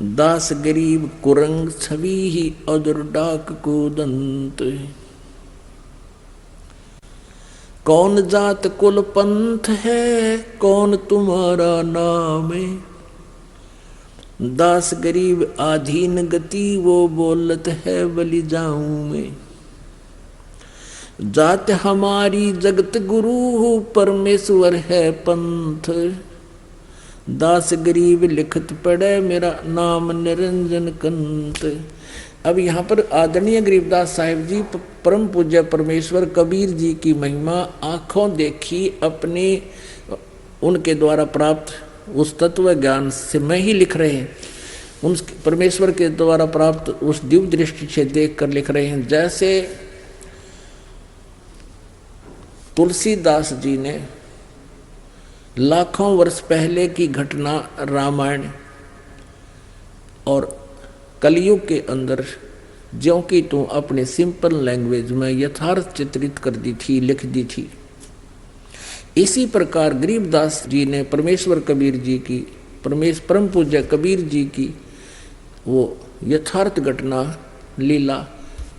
दास गरीब कुरंग छवि ही अदर डाक कूदंत। कौन जात कुल पंथ है, कौन तुम्हारा नाम है? दास गरीब आधीन गति वो बोलत है बलि जाऊं मैं। जात हमारी जगत गुरु परमेश्वर है पंथ, दास गरीब लिखत पढ़े मेरा नाम निरंजन कंत। अब यहाँ पर आदरणीय गरीबदास साहिब जी परम पूज्य परमेश्वर कबीर जी की महिमा आंखों देखी अपने उनके द्वारा प्राप्त उस तत्व ज्ञान से मैं ही लिख रहे हैं, उन परमेश्वर के द्वारा प्राप्त उस दिव्य दृष्टि से देख कर लिख रहे हैं। जैसे तुलसीदास जी ने लाखों वर्ष पहले की घटना रामायण और कलयुग के अंदर ज्यों की तू अपने सिंपल लैंग्वेज में यथार्थ चित्रित कर दी थी, लिख दी थी। इसी प्रकार गरीबदास जी ने परमेश्वर कबीर जी की, परम पूज्य कबीर जी की वो यथार्थ घटना लीला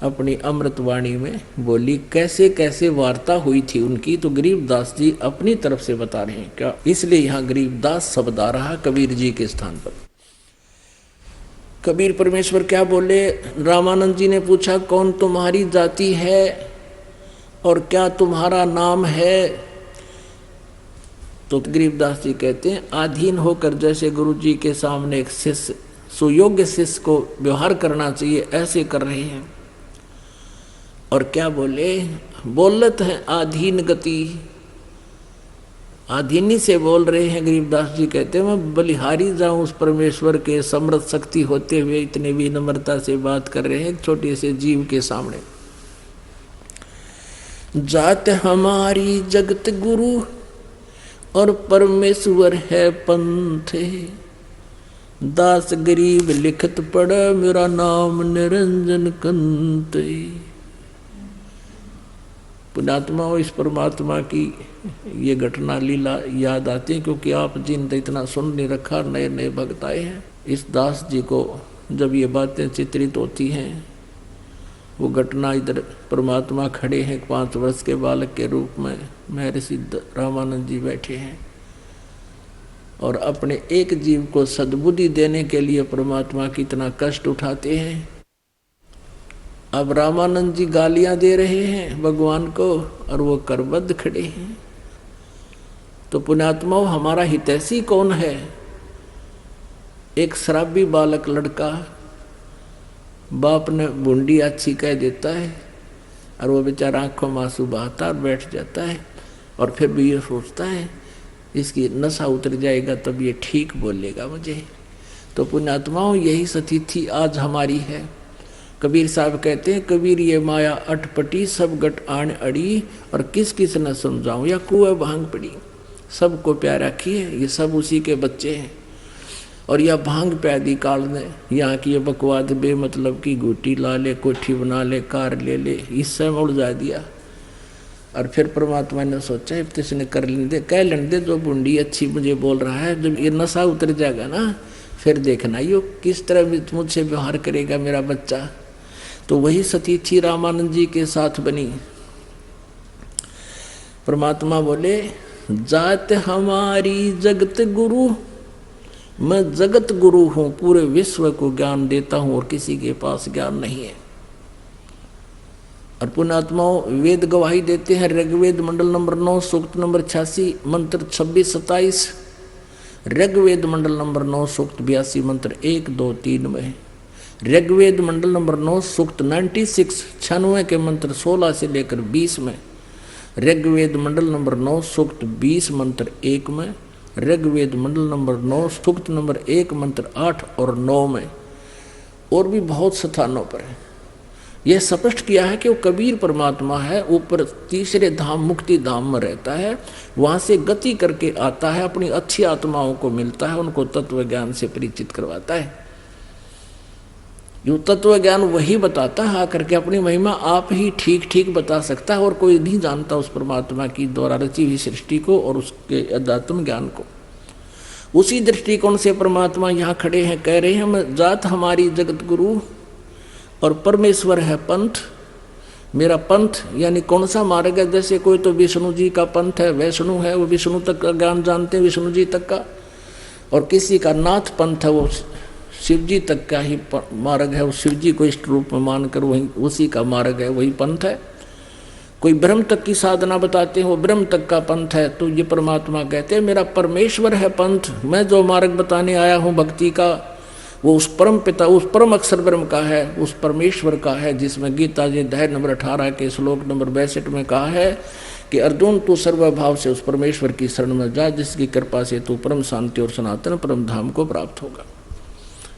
अपनी अमृतवाणी में बोली। कैसे कैसे वार्ता हुई थी उनकी, तो गरीबदास जी अपनी तरफ से बता रहे हैं क्या, इसलिए यहाँ गरीबदास शब्द आ रहा कबीर जी के स्थान पर। कबीर परमेश्वर क्या बोले? रामानंद जी ने पूछा कौन तुम्हारी जाति है और क्या तुम्हारा नाम है? तो गरीबदास जी कहते हैं आधीन होकर जैसे गुरु जी के सामने एक शिष्य सुयोग्य शिष्य को व्यवहार करना चाहिए ऐसे कर रहे हैं। और क्या बोले, बोलत है आधीन गति, आधीनी से बोल रहे हैं। गरीबदास जी कहते हैं मैं बलिहारी जाऊं उस परमेश्वर के समर्थ शक्ति होते हुए इतने विनम्रता से बात कर रहे हैं एक छोटे से जीव के सामने। जात हमारी जगत गुरु और परमेश्वर है पंथ, दास गरीब लिखत पढ़ मेरा नाम निरंजन कंत। पुण्यात्मा इस परमात्मा की ये घटना लीला याद आती है, क्योंकि आप जिन इतना सुन नहीं रखा, नए नए भक्त आए हैं। इस दास जी को जब ये बातें चित्रित होती हैं, वो घटना इधर परमात्मा खड़े हैं 5 वर्ष के बालक के रूप में, महर्षि रामानंद जी बैठे हैं और अपने एक जीव को सद्बुद्धि देने के लिए परमात्मा की इतना कष्ट उठाते हैं। अब रामानंद जी गालियां दे रहे हैं भगवान को और वो करबद्ध खड़े हैं। तो पुण्यात्माओं, हमारा हितैषी कौन है? एक शराबी बालक लड़का बाप ने बूंदी अच्छी कह देता है और वो बेचारा आंखों में आंसू बहाता और बैठ जाता है, और फिर भी ये सोचता है इसकी नशा उतर जाएगा तब ये ठीक बोलेगा मुझे। तो पुण्यात्माओं, यही स्थिति आज हमारी है। कबीर साहब कहते हैं, कबीर ये माया अटपटी सब गट आन अड़ी, और किस किस न समझाऊं या कुएं भांग पड़ी। सबको प्यार रखी है, ये सब उसी के बच्चे हैं। और यह भांग पैदी काल ने यहाँ की ये बकवाद बेमतलब की घूटी ला ले, कोठी बना ले, कार ले ले, इससे उलझा दिया। और फिर परमात्मा ने सोचा इसने कर लेने दे, कह लेने दे, जो बूंदी अच्छी मुझे बोल रहा है, जब ये नशा उतर जाएगा ना फिर देखना यो किस तरह मुझसे व्यवहार करेगा मेरा बच्चा। तो वही स्थिति रामानंद जी के साथ बनी। परमात्मा बोले, जात हमारी जगत गुरु, मैं जगत गुरु हूं, पूरे विश्व को ज्ञान देता हूं और किसी के पास ज्ञान नहीं है। और पुण्यात्माओं, वेद गवाही देते हैं। ऋग्वेद मंडल नंबर 9 सूक्त नंबर 86 मंत्र 26-27, ऋग्वेद मंडल नंबर 9 सूक्त 82 मंत्र 1, 2, 3 में, ऋग्वेद मंडल नंबर 9 सूक्त 96 के मंत्र 16 से लेकर 20 में, ऋग्वेद मंडल नंबर 9 सूक्त 20 मंत्र 1 में, ऋग्वेद मंडल नंबर 9 सूक्त नंबर 1 मंत्र 8 और 9 में, और भी बहुत स्थानों पर है। यह स्पष्ट किया है कि वो कबीर परमात्मा है, ऊपर तीसरे धाम मुक्ति धाम में रहता है, वहाँ से गति करके आता है, अपनी अच्छी आत्माओं को मिलता है, उनको तत्व ज्ञान से परिचित करवाता है। जो तत्व ज्ञान वही बताता है आकर के, अपनी महिमा आप ही ठीक ठीक बता सकता है, और कोई नहीं जानता उस परमात्मा की द्वारा रची हुई सृष्टि को और उसके अध्यात्म ज्ञान को। उसी दृष्टिकोण से परमात्मा यहाँ खड़े हैं, कह रहे हैं जात हमारी जगत गुरु और परमेश्वर है पंथ। मेरा पंथ यानी कौन सा मार्ग है? जैसे कोई तो विष्णु जी का पंथ है, वैष्णु है, वो विष्णु तक का ज्ञान जानते हैं, विष्णु जी तक का, और किसी का नाथ पंथ है, वो शिव जी तक का ही मार्ग है, वो शिव जी को इष्ट रूप में मानकर वही उसी का मार्ग है, वही पंथ है। कोई ब्रह्म तक की साधना बताते हैं, वो ब्रह्म तक का पंथ है। तो ये परमात्मा कहते हैं मेरा परमेश्वर है पंथ, मैं जो मार्ग बताने आया हूँ भक्ति का, वो उस परम पिता, उस परम अक्षर ब्रह्म का है, उस परमेश्वर का है, जिसमें गीता जी अध्याय नंबर 18 के श्लोक नंबर 62 में कहा है कि अर्जुन तू सर्वभाव से उस परमेश्वर की शरण में जा, जिसकी कृपा से तू परम शांति और सनातन परम धाम को प्राप्त होगा।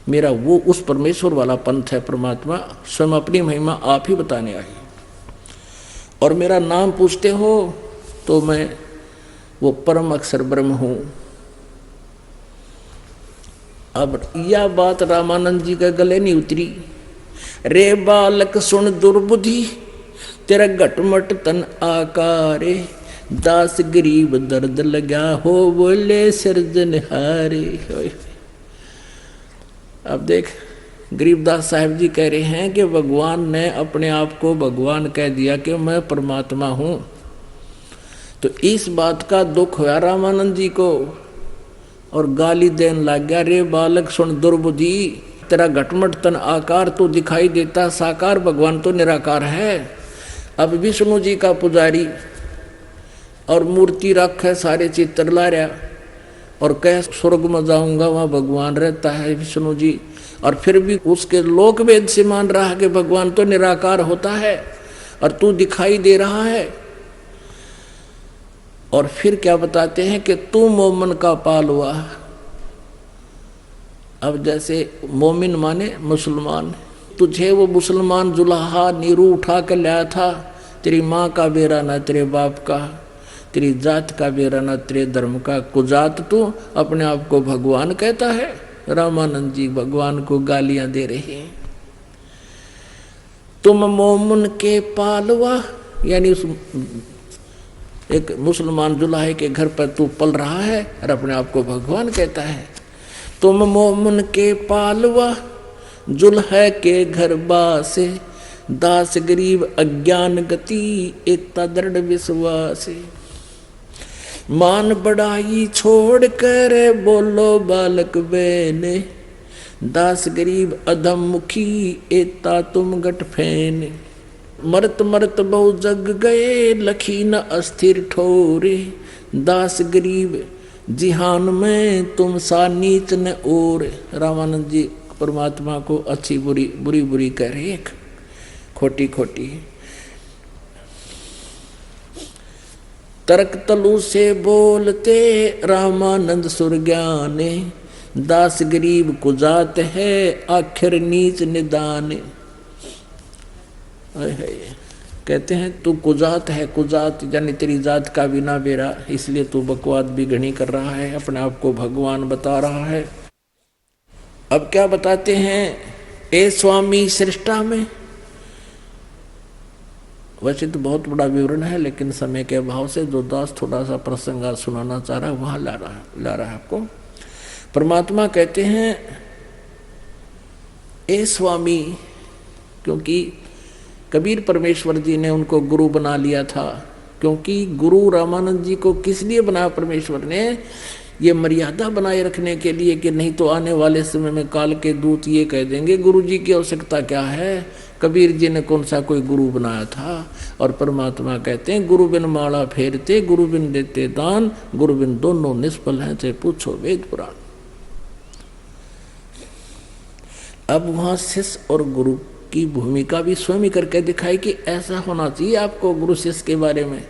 मेरा वो उस परमेश्वर वाला पंथ है। परमात्मा स्वयं अपनी महिमा आप ही बताने आई, और मेरा नाम पूछते हो तो मैं वो परम अक्षर ब्रह्म हूँ। अब यह बात रामानंद जी के गले नहीं उतरी। रे बालक सुन दुर्बुद्धि, तेरा घटमट तन आकारे, दास गरीब दर्द लगा हो बोले सिरजनहारे। अब देख, गरीबदास साहब जी कह रहे हैं कि भगवान ने अपने आप को भगवान कह दिया कि मैं परमात्मा हूँ। तो इस बात का दुख हुआ रामानंद जी को और गाली देने लग गया। रे बालक सुन दुर्बुद्धि, तेरा घटमट तन आकार तो दिखाई देता, साकार भगवान तो निराकार है। अब विष्णु जी का पुजारी और मूर्ति रख है, सारे चित्र ला रहा और कह स्वर्ग में जाऊंगा, वहाँ भगवान रहता है विष्णु जी, और फिर भी उसके लोक वेद से मान रहा है कि भगवान तो निराकार होता है। और तू दिखाई दे रहा है। और फिर क्या बताते हैं कि तू मोमिन का पालवा। अब जैसे मोमिन माने मुसलमान, तुझे वो मुसलमान जुलाहा नीरू उठा कर लाया था, तेरी माँ का बेरा ना तेरे बाप का, तेरी जात का बेरा ना तेरे धर्म का, कुजात तू अपने आप को भगवान कहता है। रामानंद जी भगवान को गालियां दे रहे हैं। तुम मोमिन के पालवा, यानी उस एक मुसलमान जुलाहे के घर पर तू पल रहा है और अपने आप को भगवान कहता है। तुम मोमिन के पालवा, जुल्हे के घर बासे, दास गरीब अज्ञान गति, एकता दृढ़ विश्वास। मान बढ़ाई छोड़ कर बोलो बालक बेने, दास गरीब अधम मुखी, एकता तुम गठ फेन। मरत मरत बहु जग गए, लखी न अस्थिर ठोरे, दास गरीब जिहान में तुम सा नीच न और। रामानंद जी परमात्मा को अच्छी बुरी बुरी बुरी कह रहे, खोटी खोटी। तर्क तलु से बोलते रामानंद सुरज्ञाने, दास गरीब कुजात है आखिर नीच निदान। कहते हैं तू कुजात है, कुजात यानी तेरी जात का बिना बेरा, इसलिए तू बकवाद भी घनी कर रहा है, अपने आप को भगवान बता रहा है। अब क्या बताते हैं, ए स्वामी सृष्टा में। वैसे तो बहुत बड़ा विवरण है, लेकिन समय के अभाव से जो दास थोड़ा सा प्रसंग सुनाना चाह रहा है वहां ला रहा है आपको। परमात्मा कहते हैं ए स्वामी, क्योंकि कबीर परमेश्वर जी ने उनको गुरु बना लिया था। क्योंकि गुरु रामानंद जी को किस लिए बनाया परमेश्वर ने, ये मर्यादा बनाए रखने के लिए कि नहीं तो आने वाले समय में काल के दूत ये कह देंगे गुरु जी की आवश्यकता क्या है, कबीर जी ने कौन सा कोई गुरु बनाया था। और परमात्मा कहते हैं गुरु बिन माला फेरते, गुरु बिन देते दान, गुरु बिन दोनों निष्फल हैं, चाहे पूछो वेद पुराण। अब वहां शिष्य और गुरु की भूमिका भी स्वयं करके दिखाई कि ऐसा होना चाहिए आपको गुरु शिष्य के बारे में।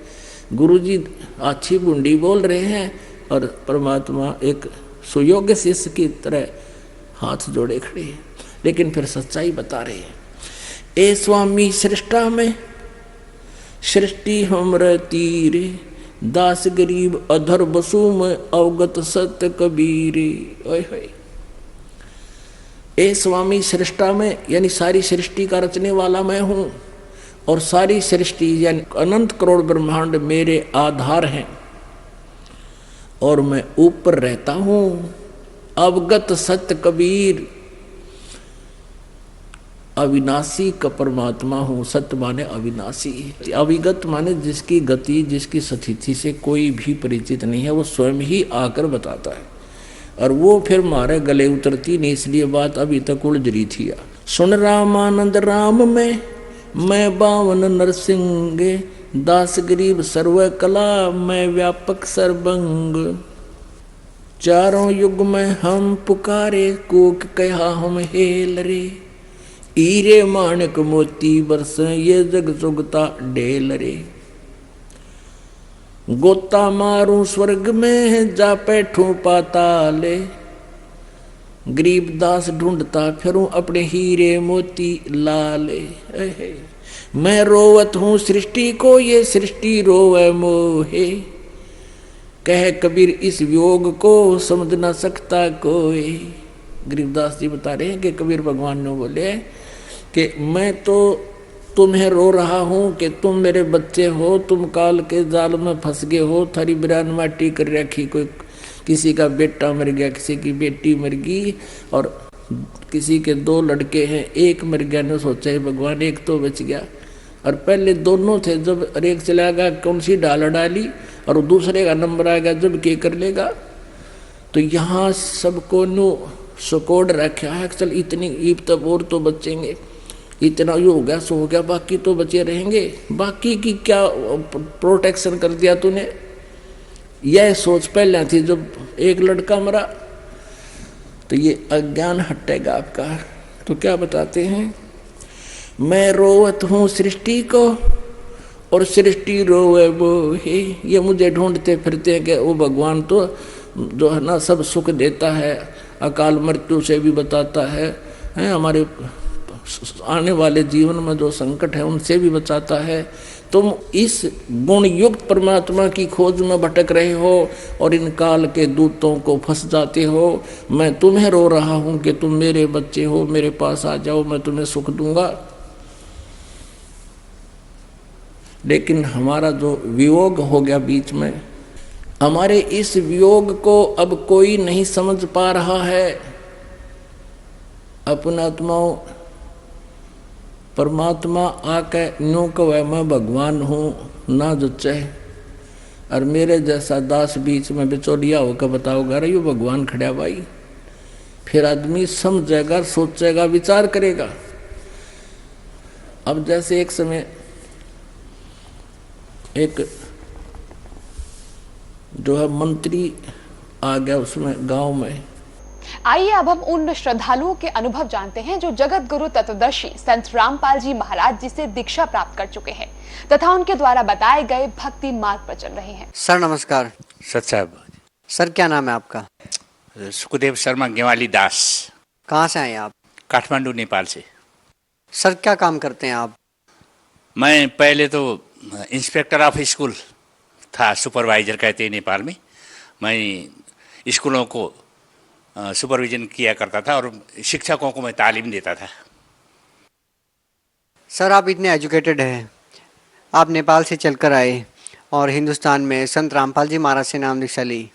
गुरु जी अच्छी बुंडी बोल रहे हैं और परमात्मा एक सुयोग्य शिष्य की तरह हाथ जोड़े खड़े हैं, लेकिन फिर सच्चाई बता रहे हैं। ए स्वामी सृष्टा में, सृष्टि हमर तीरे, दास गरीब अधर बसु में अवगत सत्य कबीरे। ओए होए, ए स्वामी सृष्टा में यानी सारी सृष्टि का रचने वाला मैं हूँ, और सारी सृष्टि यानी अनंत करोड़ ब्रह्मांड मेरे आधार हैं, और मैं ऊपर रहता हूँ। अवगत सत्य कबीर, अविनाशी का परमात्मा हूँ। सत्य माने अविनाशी, अविगत माने जिसकी गति जिसकी स्थिति से कोई भी परिचित नहीं है, वो स्वयं ही आकर बताता है, और वो फिर मारे गले उतरती नहीं, इसलिए बात अभी तक उलझ रही थी। सुन रामानंद राम में मैं बावन नरसिंह, दास गरीब सर्व कला मैं व्यापक सर्वंग। चारों युग में हम पुकारे, कोक कहा हम हेल रे, हीरे माणक मोती बरस ये जग जुगता ढेल रे। गोता मारूं स्वर्ग में जा बैठूं पाताले, गरीब दास ढूंढता फिरूं अपने हीरे मोती लाले। मैं रोवत हूँ सृष्टि को, ये सृष्टि रोवे मोहे, कह कबीर इस वियोग को समझ न सकता कोई। गरीबदास जी बता रहे हैं कि कबीर भगवान ने बोले कि मैं तो तुम्हें रो रहा हूँ कि तुम मेरे बच्चे हो, तुम काल के जाल में फंस गए हो, थारी बिरान माटी कर रखी, कोई किसी का बेटा मर गया, किसी की बेटी मर गई, और किसी के 2 लड़के हैं, एक मर गया, ने सोचा है भगवान एक तो बच गया, और पहले दोनों थे, जब एक चला गया कौन सी डाल डाली, और दूसरे का नंबर आ गया जब के कर लेगा। तो यहाँ सबको नो सकोड़ रखा है, चल इतनी ईब तब और तो बचेंगे, इतना ये हो गया सो हो गया, बाकी तो बचे रहेंगे, बाकी की क्या प्रोटेक्शन कर दिया तूने। यह सोच पहले थी, जब एक लड़का मरा तो ये अज्ञान हटेगा आपका। तो क्या बताते हैं, मैं रोवत हूँ सृष्टि को और सृष्टि रोवे वो ही। ये मुझे ढूंढते फिरते हैं कि वो भगवान तो जो है ना सब सुख देता है, अकाल मृत्यु से भी बताता है, हमारे आने वाले जीवन में जो संकट है उनसे भी बचाता है। तुम इस गुण युक्त परमात्मा की खोज में भटक रहे हो और इन काल के दूतों को फंस जाते हो। मैं तुम्हें रो रहा हूं कि तुम मेरे बच्चे हो, मेरे पास आ जाओ, मैं तुम्हें सुख दूंगा। लेकिन हमारा जो वियोग हो गया बीच में, हमारे इस वियोग को अब कोई नहीं समझ पा रहा है। अपने आत्माओं, परमात्मा आके यूं कहे मैं भगवान हूँ ना जचे, और मेरे जैसा दास बीच में बिचौलिया होकर बताओगा अरे यो भगवान खड़ा भाई, फिर आदमी समझेगा, सोचेगा, विचार करेगा। अब जैसे एक समय एक जो है मंत्री आ गया उसमें गांव में। आइए अब हम उन श्रद्धालुओं के अनुभव जानते हैं जो जगत गुरु तत्वदर्शी संत रामपाल जी महाराज जी से दीक्षा प्राप्त कर चुके हैं तथा उनके द्वारा बताए गए भक्ति मार्ग पर चल रहे हैं। सर नमस्कार। सत साहब। सर क्या नाम है आपका? सुखदेव शर्मा गेवाली दास। कहाँ से आए आप? काठमांडू नेपाल से। सर क्या काम करते हैं आप? मैं पहले तो इंस्पेक्टर ऑफ स्कूल था, सुपरवाइजर कहते हैं नेपाल में। मैं स्कूलों को सुपरविजन किया करता था और शिक्षकों को मैं तालीम देता था। सर आप इतने एजुकेटेड हैं, आप नेपाल से चलकर आए और हिंदुस्तान में संत रामपाल जी महाराज से नाम दीक्षा ली।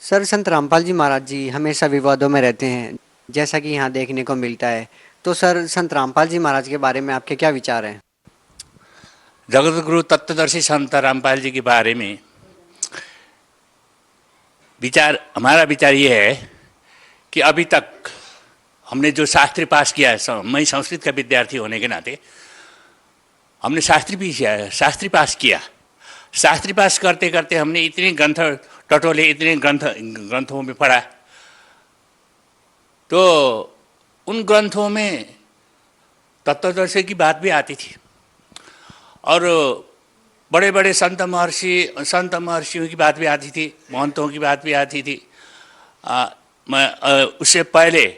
सर संत रामपाल जी महाराज जी हमेशा विवादों में रहते हैं जैसा कि यहाँ देखने को मिलता है, तो सर संत रामपाल जी महाराज के बारे में आपके क्या विचार हैं? जगत गुरु तत्वदर्शी संत रामपाल जी के बारे में हमारा विचार ये है कि अभी तक हमने जो शास्त्री पास किया है, मैं संस्कृत का विद्यार्थी होने के नाते हमने शास्त्री पास किया। शास्त्री पास करते करते हमने इतने ग्रंथ टटोले, इतने ग्रंथों में पढ़ा, तो उन ग्रंथों में तत्वदर्शी की बात भी आती थी और बड़े बड़े संत महर्षियों की बात भी आती थी, महंतों की बात भी आती थी। मैं उससे पहले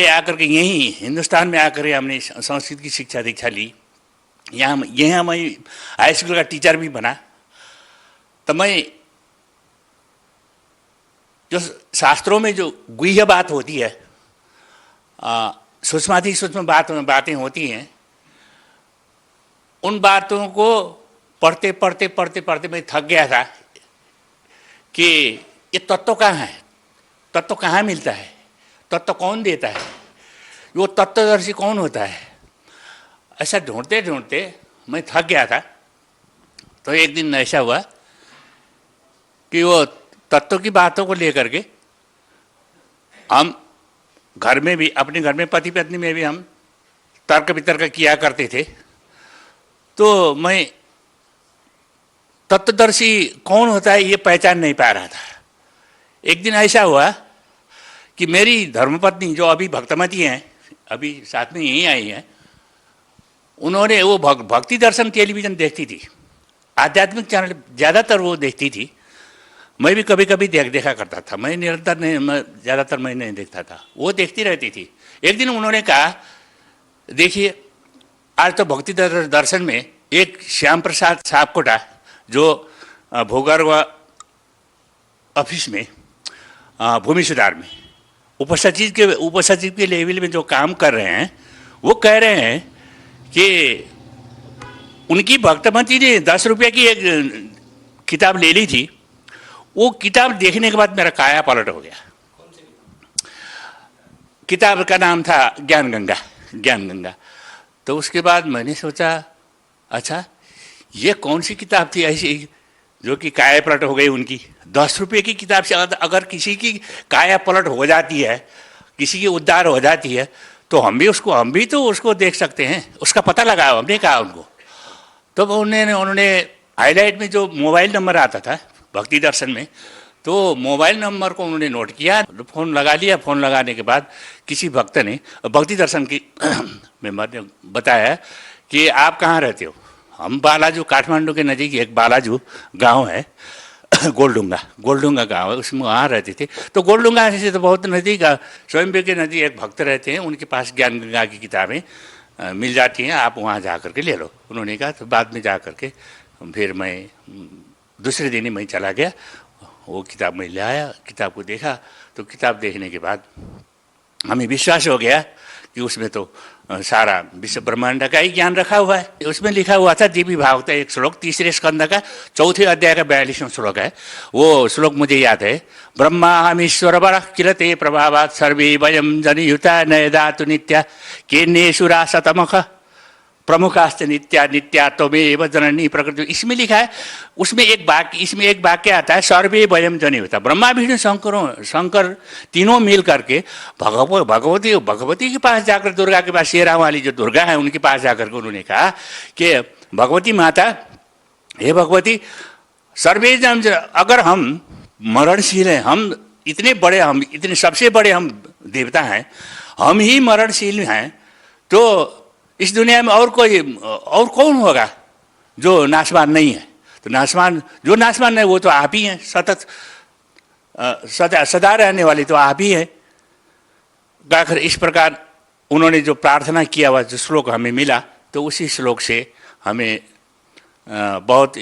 आकर के यहीं हिंदुस्तान में आकर के हमने संस्कृत की शिक्षा दीक्षा ली। यहाँ मैं हाई स्कूल का टीचर भी बना। तो मैं जो शास्त्रों में जो गुह्य बात होती है, सूक्ष्माति सूक्ष्म बातें होती हैं, उन बातों को पढ़ते पढ़ते मैं थक गया था कि ये तत्व कहाँ है, तत्व कहाँ मिलता है, तत्व कौन देता है, वो तत्वदर्शी कौन होता है। ऐसा ढूंढते ढूंढते मैं थक गया था। तो एक दिन ऐसा हुआ कि वो तत्व की बातों को लेकर के हम घर में भी, अपने घर में पति पत्नी में भी हम तर्क वितर्क किया करते थे। तो मैं तत्वदर्शी कौन होता है ये पहचान नहीं पा रहा था। एक दिन ऐसा हुआ कि मेरी धर्मपत्नी जो अभी भक्तमती हैं, अभी साथ में यहीं आई हैं, उन्होंने वो भक्ति दर्शन टेलीविज़न देखती थी, आध्यात्मिक चैनल ज़्यादातर वो देखती थी। मैं भी कभी कभी देखा करता था, मैं निरंतर नहीं, ज़्यादातर मैं नहीं देखता था, वो देखती रहती थी। एक दिन उन्होंने कहा देखिए आज तो भक्ति दर्शन में एक श्याम प्रसाद साहबकोटा जो भोगर्व ऑफिस में भूमि सुधार में उपसचिव के लेवल में जो काम कर रहे हैं, वो कह रहे हैं कि उनकी भक्तमती ने 10 रुपये की एक किताब ले ली थी। वो किताब देखने के बाद मेरा काया पलट हो गया। किताब का नाम था ज्ञान गंगा। तो उसके बाद मैंने सोचा अच्छा ये कौन सी किताब थी ऐसी जो कि काया पलट हो गई उनकी। 10 रुपये की किताब से अगर किसी की काया पलट हो जाती है, किसी की उद्धार हो जाती है, तो हम भी तो उसको देख सकते हैं, उसका पता लगाओ। हमने कहा उनको। तो उन्होंने हाईलाइट में जो मोबाइल नंबर आता था भक्ति दर्शन में, तो मोबाइल नंबर को उन्होंने नोट किया, फ़ोन लगा लिया। फ़ोन लगाने के बाद किसी भक्त ने, भक्ति दर्शन की मेंबर ने बताया कि आप कहाँ रहते हो। हम बालाजू, काठमांडू के नज़दीक एक बालाजू गांव है, गोलडुंगा गांव है, उसमें वहाँ रहते थे। तो गोलडुंगा से तो बहुत नज़दीक, स्वयं के नज़दीक एक भक्त रहते हैं, उनके पास ज्ञान गंगा की किताबें मिल जाती हैं, आप वहाँ जा कर के ले लो। उन्होंने कहा। तो बाद में जा कर के फिर मैं दूसरे दिन ही मैं चला गया, वो किताब मैं ले आया, किताब को देखा। तो किताब देखने के बाद हमें विश्वास हो गया कि उसमें तो सारा विश्व ब्रह्मांड का ही ज्ञान रखा हुआ है। उसमें लिखा हुआ था देवी भागवत एक श्लोक, 3 स्कंद का 4 अध्याय का 42वां श्लोक है। वो श्लोक मुझे याद है। ब्रह्माहमीश्वर वर किलते प्रभावात् सर्वे वयम जनियुता नयदातु नित्या केन्येषुरा शतमख प्रमुखास्त नित्या नित्या त्वमेव जननी प्रकृति। इसमें लिखा है, उसमें एक वाक्य आता है, सर्वे वयम जनियुता। ब्रह्मा विष्णु शंकर तीनों मिल करके भगवती के पास जाकर, दुर्गा के पास, शेरा वाली जो दुर्गा है उनके पास जाकर के उन्होंने कहा कि भगवती माता, हे भगवती, सर्वे जन, अगर हम मरणशील हैं, हम इतने सबसे बड़े हम देवता हैं, हम ही मरणशील हैं, तो इस दुनिया में और कौन होगा जो नाशवान नहीं है। तो जो नाशवान है वो तो आप ही हैं, सतत सदा रहने वाले तो आप ही हैं। आखिर इस प्रकार उन्होंने जो प्रार्थना किया हुआ जो श्लोक हमें मिला, तो उसी श्लोक से हमें बहुत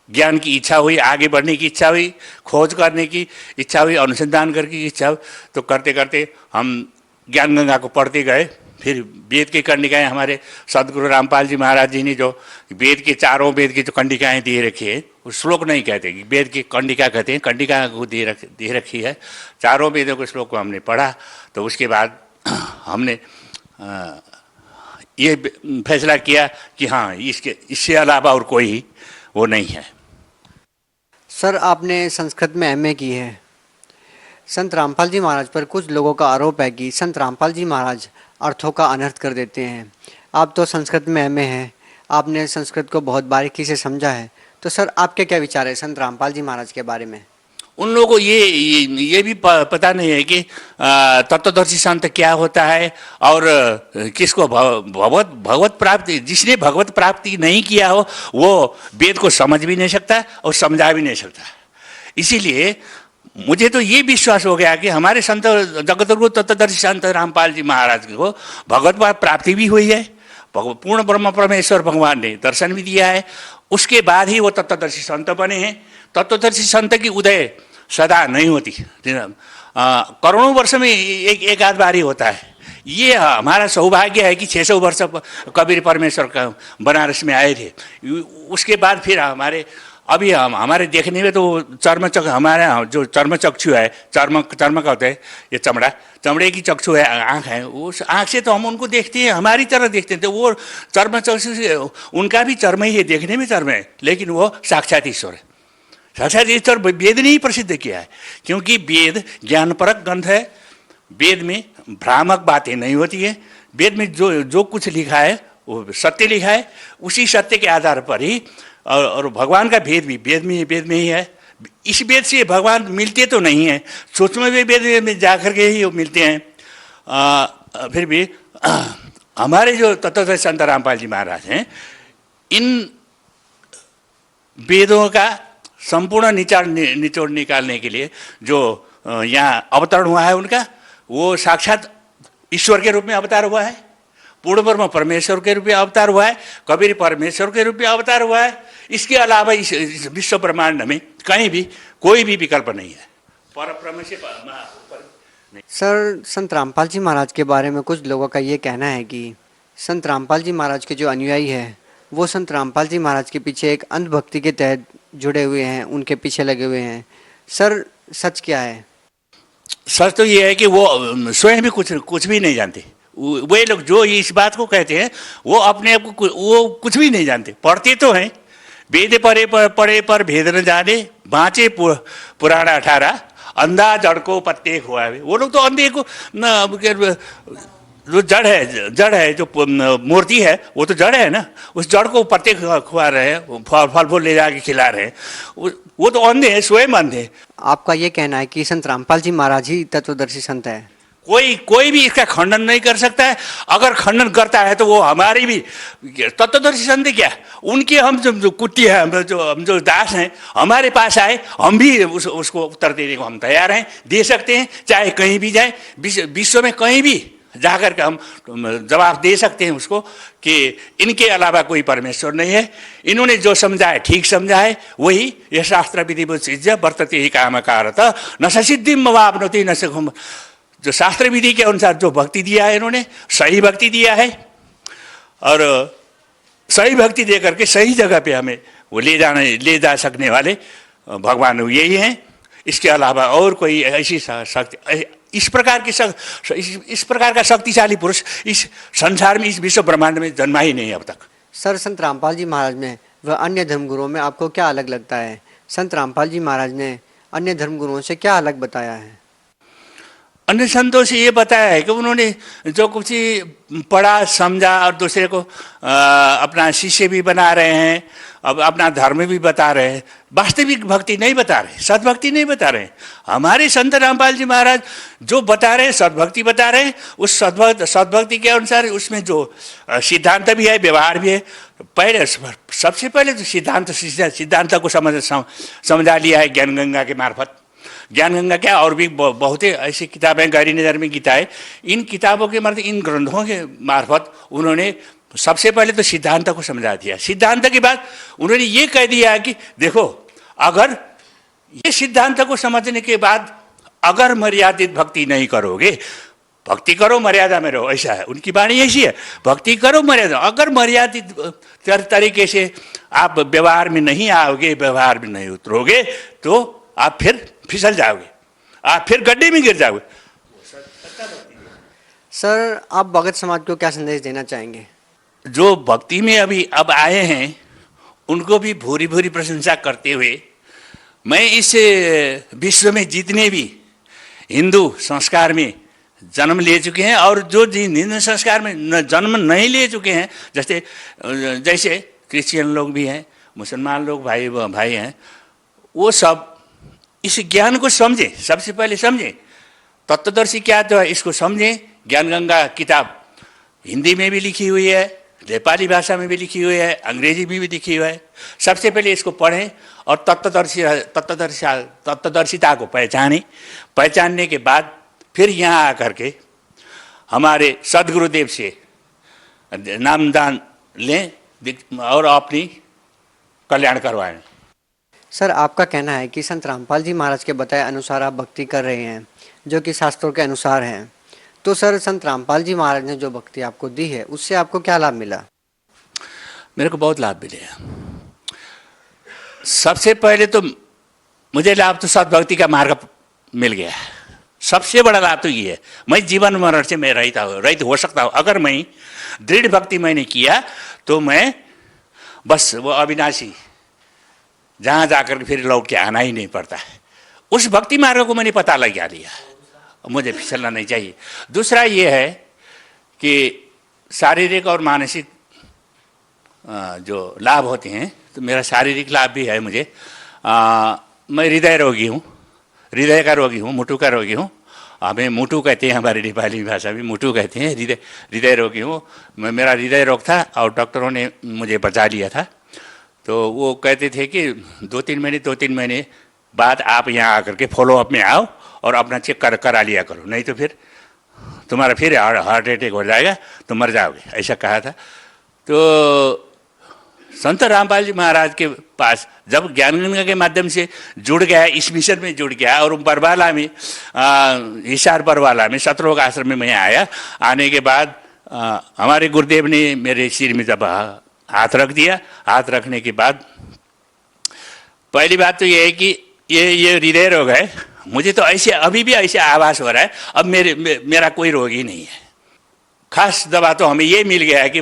ज्ञान की इच्छा हुई, आगे बढ़ने की इच्छा हुई, खोज करने की इच्छा हुई, अनुसंधान करने की इच्छा हुई। तो करते करते हम ज्ञान गंगा को पढ़ते गए। फिर वेद के कंडिकाएँ, हमारे सदगुरु रामपाल जी महाराज जी ने जो चारों वेद की जो कंडिकाएँ दे रखी है, उस श्लोक नहीं कहते कि वेद की कंडिका कहते हैं, कंडिका को दे रखी है। चारों वेदों के श्लोक को हमने पढ़ा। तो उसके बाद हमने ये फैसला किया कि हाँ, इससे अलावा और कोई वो नहीं है। सर, आपने संस्कृत में एमए की है। संत रामपाल जी महाराज पर कुछ लोगों का आरोप है कि संत रामपाल जी महाराज अर्थों का अनर्थ कर देते हैं। आप तो संस्कृत में एमए हैं, आपने संस्कृत को बहुत बारीकी से समझा है, तो सर आपके क्या विचार है संत रामपाल जी महाराज के बारे में? उन लोगों को ये भी पता नहीं है कि तत्वदर्शी संत क्या होता है, और किसको भगवत प्राप्ति, जिसने भगवत प्राप्ति नहीं किया हो वो वेद को समझ भी नहीं सकता और समझा भी नहीं सकता। इसीलिए मुझे तो ये विश्वास हो गया कि हमारे संत जगतगुरु तत्वदर्शी संत रामपाल जी महाराज को भगवत प्राप्ति भी हुई है, पूर्ण ब्रह्म परमेश्वर भगवान ने दर्शन भी दिया है। उसके बाद ही वो तत्वदर्शी संत बने हैं। तत्वदर्शी संत की उदय सदा नहीं होती, करोड़ों वर्ष में एक आध बार ही होता है। ये हमारा सौभाग्य है कि 600 वर्ष कबीर परमेश्वर का बनारस में आए थे। उसके बाद फिर हमारे देखने में तो हमारे जो चर्मचक्षु है, चर्म का होता है ये चमड़े की चक्षु है, आँख है, उस आँख से तो हम उनको देखते हैं, हमारी तरह देखते हैं। तो वो चर्मचक्षु से उनका भी चर्म ही है, देखने में चर्म है, लेकिन वो साक्षात ईश्वर है। साक्षात ईश्वर वेद ने ही प्रसिद्ध किया है, क्योंकि वेद ज्ञानपरक ग्रंथ है। वेद में भ्रामक बातें नहीं होती है। वेद में जो कुछ लिखा है वो सत्य लिखा है, उसी सत्य के आधार पर ही। और भगवान का भेद भी वेद में ही है। इस वेद से भगवान मिलते तो नहीं हैं, सूक्ष्म वेद में जाकर के ही मिलते हैं। फिर भी हमारे जो तत्वदर्शी संत रामपाल जी महाराज हैं, इन वेदों का संपूर्ण निचोड़ निकालने के लिए जो यहाँ अवतरण हुआ है उनका, वो साक्षात ईश्वर के रूप में अवतार हुआ है, पूर्ण ब्रह्म परमेश्वर के रूप में अवतार हुआ है, कबीर परमेश्वर के रूप में अवतार हुआ है। इसके अलावा इस विश्व ब्रह्मांड में कहीं भी कोई भी विकल्प नहीं है। परब्रह्म से सर, संत रामपाल जी महाराज के बारे में कुछ लोगों का ये कहना है कि संत रामपाल जी महाराज के जो अनुयायी है वो संत रामपाल जी महाराज के पीछे एक अंधभक्ति के तहत जुड़े हुए हैं, उनके पीछे लगे हुए हैं। सर, सच क्या है? सच तो ये है कि वो स्वयं भी कुछ भी नहीं जानते। वे लोग जो इस बात को कहते हैं वो अपने आप को वो कुछ भी नहीं जानते। पढ़ते तो हैं, वेद पढ़े पर भेद न जाने, बाँचे पुराण 18, अंधा जड़ को पत्ते खुआवे। वो लोग तो अंधे को जो जड़ है जो मूर्ति है वो तो जड़ है ना, उस जड़ को पत्ते खुआ रहे हैं, फल फूल ले जाके खिला रहे हैं, वो तो अंधे है, स्वयं अंधे। आपका ये कहना है कि संत रामपाल जी महाराज ही तत्वदर्शी संत है? कोई भी इसका खंडन नहीं कर सकता है। अगर खंडन करता है तो वो हमारी भी तत्वदर्शी संत क्या, उनके हम जो कुट्टी है, हम जो दास हैं, हमारे पास आए, हम भी उसको उत्तर देने को हम तैयार हैं, दे सकते हैं, चाहे कहीं भी जाए, विश्व में कहीं भी जाकर के हम जवाब दे सकते हैं उसको कि इनके अलावा कोई परमेश्वर नहीं है। इन्होंने जो समझा है ठीक समझा है, वही यह शास्त्र विधि वर्तते ही कामकारत न सिद्धिम वापनोति न सुखम। जो शास्त्र विधि के अनुसार जो भक्ति दिया है इन्होंने, सही भक्ति दिया है, और सही भक्ति दे करके सही जगह पे हमें वो ले जा सकने वाले भगवान यही हैं। इसके अलावा और कोई ऐसी शक्ति, इस प्रकार का शक्तिशाली पुरुष इस संसार में, इस विश्व ब्रह्मांड में जन्मा ही नहीं अब तक। सर, संत रामपाल जी महाराज में व अन्य धर्मगुरुओं में आपको क्या अलग लगता है? संत रामपाल जी महाराज ने अन्य धर्मगुरुओं से क्या अलग बताया है? अन्य संतों से ये बताया है कि उन्होंने जो कुछ ही पढ़ा समझा और दूसरे को अपना शिष्य भी बना रहे हैं, अब अपना धर्म भी बता रहे हैं, वास्तविक भक्ति नहीं बता रहे, सद्भक्ति नहीं बता रहे। हमारे संत रामपाल जी महाराज जो बता रहे हैं, सद्भक्ति बता रहे हैं, उस सद्भक्ति के अनुसार उसमें जो सिद्धांत भी है, व्यवहार भी है। पहले सबसे पहले तो सिद्धांत को समझा लिया है ज्ञान गंगा के मार्फत। ज्ञान गंगा क्या, और भी बहुत ही ऐसी किताबें, गहरी नज़र में गीता है, इन किताबों के मार्फत, इन ग्रंथों के मार्फत उन्होंने सबसे पहले तो सिद्धांत को समझा दिया। सिद्धांत के बाद उन्होंने ये कह दिया कि देखो, अगर ये सिद्धांत को समझने के बाद अगर मर्यादित भक्ति नहीं करोगे, भक्ति करो मर्यादा में रहो, ऐसा है उनकी वाणी, ऐसी है, भक्ति करो मर्यादा। अगर मर्यादित तरीके से आप व्यवहार में नहीं आओगे, व्यवहार में नहीं उतरोगे, तो आप फिर फिसल जाओगे, आप फिर गड्ढे में गिर जाओगे। सर, आप भगत समाज को क्या संदेश देना चाहेंगे? जो भक्ति में अब आए हैं उनको भी भूरी भूरी प्रशंसा करते हुए, मैं इस विश्व में जितने भी हिंदू संस्कार में जन्म ले चुके हैं और जो हिंदू संस्कार में जन्म नहीं ले चुके हैं, जैसे क्रिश्चियन लोग भी हैं, मुसलमान लोग भाई हैं, वो सब इस ज्ञान को समझें, सबसे पहले समझें तत्वदर्शी क्या तो है, इसको समझें। ज्ञान गंगा किताब हिंदी में भी लिखी हुई है, नेपाली भाषा में भी लिखी हुई है, अंग्रेजी में भी लिखी हुई है। सबसे पहले इसको पढ़ें और तत्वदर्शिता को पहचानने के बाद फिर यहाँ आकर के हमारे सदगुरुदेव से नामदान लें और अपनी कल्याण करवाएं। सर, आपका कहना है कि संत रामपाल जी महाराज के बताए अनुसार आप भक्ति कर रहे हैं, जो कि शास्त्रों के अनुसार हैं। तो सर, संत रामपाल जी महाराज ने जो भक्ति आपको दी है, उससे आपको क्या लाभ मिला? मेरे को बहुत लाभ मिले। सबसे पहले तो मुझे लाभ तो सद्भक्ति का मार्ग मिल गया। सबसे बड़ा लाभ तो ये है, मैं जीवन मरण से मैं रहित हो सकता हूँ। अगर मैं दृढ़ भक्ति मैंने किया तो मैं बस वो अविनाशी, जहाँ जाकर फिर लौट के आना ही नहीं पड़ता है। उस भक्ति मार्ग को मैंने पता लगा लिया, मुझे फिसलना नहीं चाहिए। दूसरा ये है कि शारीरिक और मानसिक जो लाभ होते हैं, तो मेरा शारीरिक लाभ भी है मुझे। मैं हृदय रोगी हूँ, हृदय का रोगी हूँ, मुटु का रोगी हूँ। हमें मुटु कहते हैं, हमारी नेपाली भाषा में मुटु कहते हैं। हृदय रोगी हूँ मैं, मेरा हृदय रोग था और डॉक्टरों ने मुझे बचा लिया था। तो वो कहते थे कि 2-3 महीने बाद आप यहाँ आकर के फॉलोअप में आओ और अपना चेक करा लिया करो, नहीं तो फिर तुम्हारा फिर हार्ट अटैक हो जाएगा, तो मर जाओगे, ऐसा कहा था। तो संत रामपाल जी महाराज के पास जब ज्ञान गंगा के माध्यम से जुड़ गया, इस मिशन में जुड़ गया, और बरवाला में हिसार बरवाला में सतलोक आश्रम में मैं आया। आने के बाद हमारे गुरुदेव ने मेरे सिर में जब हाथ रख दिया, हाथ रखने के बाद पहली बात तो ये है कि ये हृदय रोग है। मुझे तो ऐसे अभी भी ऐसे आभास हो रहा है, अब मेरा कोई रोग ही नहीं है। खास दवा तो हमें ये मिल गया है कि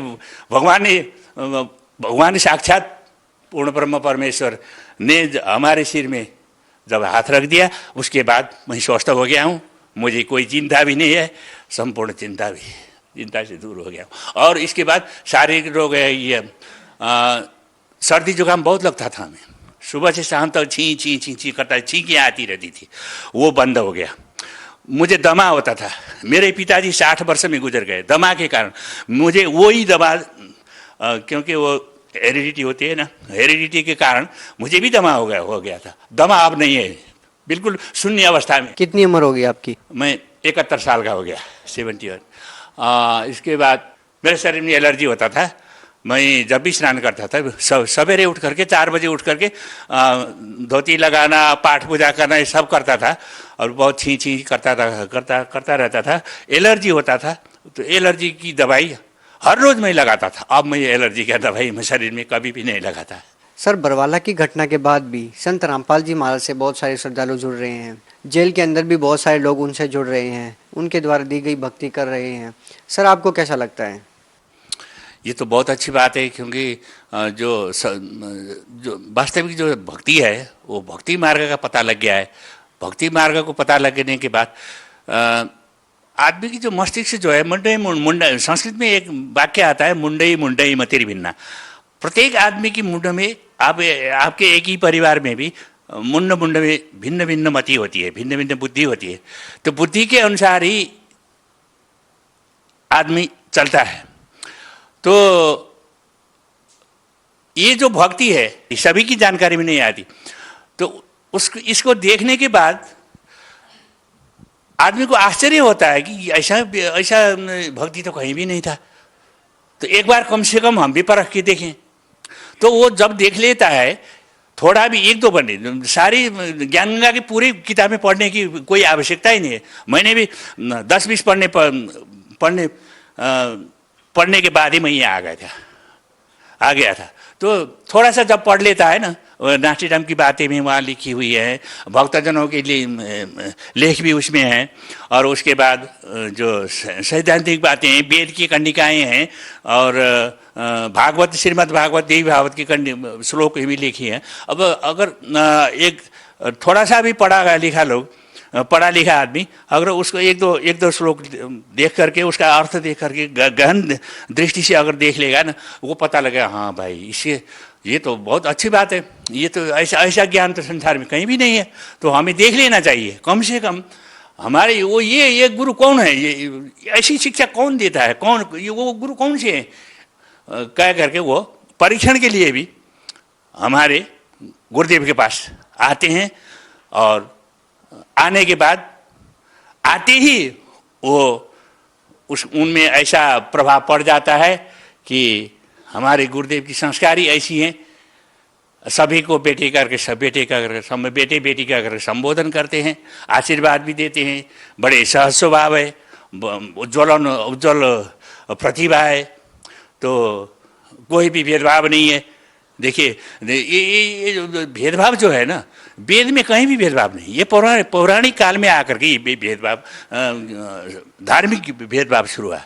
भगवान ने साक्षात पूर्ण ब्रह्म परमेश्वर ने हमारे सिर में जब हाथ रख दिया, उसके बाद मैं स्वस्थ हो गया हूँ। मुझे कोई चिंता भी नहीं है, संपूर्ण चिंता भी चिंता से दूर हो गया। और इसके बाद शारीरिक रोग है, ये सर्दी जुकाम बहुत लगता था हमें, सुबह से शाम तक छी छी छी छी करता, छींकें आती रहती थी, वो बंद हो गया। मुझे दमा होता था, मेरे पिताजी 60 वर्ष में गुजर गए दमा के कारण। मुझे वही दमा, क्योंकि वो हेरिडिटी होती है ना, हेरिडिटी के कारण मुझे भी दमा हो गया था। दमा अब नहीं है, बिल्कुल शून्य अवस्था में। कितनी उम्र हो गई आपकी? मैं 71 साल का हो गया, 71। इसके बाद मेरे शरीर में एलर्जी होता था। मैं जब भी स्नान करता था सवेरे उठ करके 4 बजे उठ करके धोती लगाना, पाठ पूजा करना, ये सब करता था और बहुत छी छी करता रहता था। एलर्जी होता था तो एलर्जी की दवाई हर रोज़ मैं लगाता था। अब मैं एलर्जी का दवाई मैं शरीर में कभी भी नहीं लगाता। सर, बरवाला की घटना के बाद भी संत रामपाल जी महाराज से बहुत सारे श्रद्धालु जुड़ रहे हैं। जेल के अंदर भी बहुत सारे लोग उनसे जुड़ रहे हैं, उनके द्वारा दी गई भक्ति कर रहे हैं। सर, आपको कैसा लगता है? ये तो बहुत अच्छी बात है, क्योंकि जो वास्तविक जो भक्ति है वो भक्ति मार्ग का पता लग गया है। भक्ति मार्ग को पता लगने के बाद आदमी की जो मस्तिष्क जो है मुंडई, संस्कृत में एक वाक्य आता है, मुंडई मतिर्भिन्ना। प्रत्येक आदमी की मुंड में, आपके एक ही परिवार में भी मुंड में भिन्न भिन्न मति होती है, भिन्न भिन्न बुद्धि होती है। तो बुद्धि के अनुसार ही आदमी चलता है। तो ये जो भक्ति है सभी की जानकारी में नहीं आती, तो इसको देखने के बाद आदमी को आश्चर्य होता है कि ऐसा भक्ति तो कहीं भी नहीं था। तो एक बार कम से कम हम भी परख के देखें। तो वो जब देख लेता है, थोड़ा भी 1-2 पढ़ने, सारी ज्ञान गंगा की पूरी किताबें पढ़ने की कोई आवश्यकता ही नहीं है। मैंने भी 10-20 पढ़ने के बाद ही मैं यहाँ आ गया था। तो थोड़ा सा जब पढ़ लेता है ना, नास्टिडम की बातें भी वहाँ लिखी हुई है, भक्तजनों के लिए लेख भी उसमें हैं, और उसके बाद जो सैद्धांतिक बातें हैं, वेद की कंडिकाएँ हैं, और भागवत, श्रीमद् भागवत, देवी भागवत की श्लोक भी लिखी हैं। अब अगर एक थोड़ा सा भी पढ़ा लिखा आदमी अगर उसको एक दो श्लोक देख करके, उसका अर्थ देख करके गहन दृष्टि से अगर देख लेगा ना, वो पता लगेगा हाँ भाई, इससे ये तो बहुत अच्छी बात है, ये तो ऐसा ज्ञान तो संसार में कहीं भी नहीं है। तो हमें देख लेना चाहिए कम से कम। हमारे वो ये गुरु कौन है, ये ऐसी शिक्षा कौन देता है, वो गुरु कौन से है, कह करके वो परीक्षण के लिए भी हमारे गुरुदेव के पास आते हैं। और आने के बाद आते ही वो उनमें ऐसा प्रभाव पड़ जाता है कि हमारे गुरुदेव की संस्कार ही ऐसी हैं, सभी को बेटे करके बेटी करके संबोधन करते हैं, आशीर्वाद भी देते हैं, बड़े सहज स्वभाव है, उज्ज्वल प्रतिभा है, तो कोई भी भेदभाव नहीं है। देखिए ये जो भेदभाव जो है ना, वेद में कहीं भी भेदभाव नहीं। ये पौराणिक काल में आकर के ये भेदभाव, धार्मिक भेदभाव शुरू हुआ।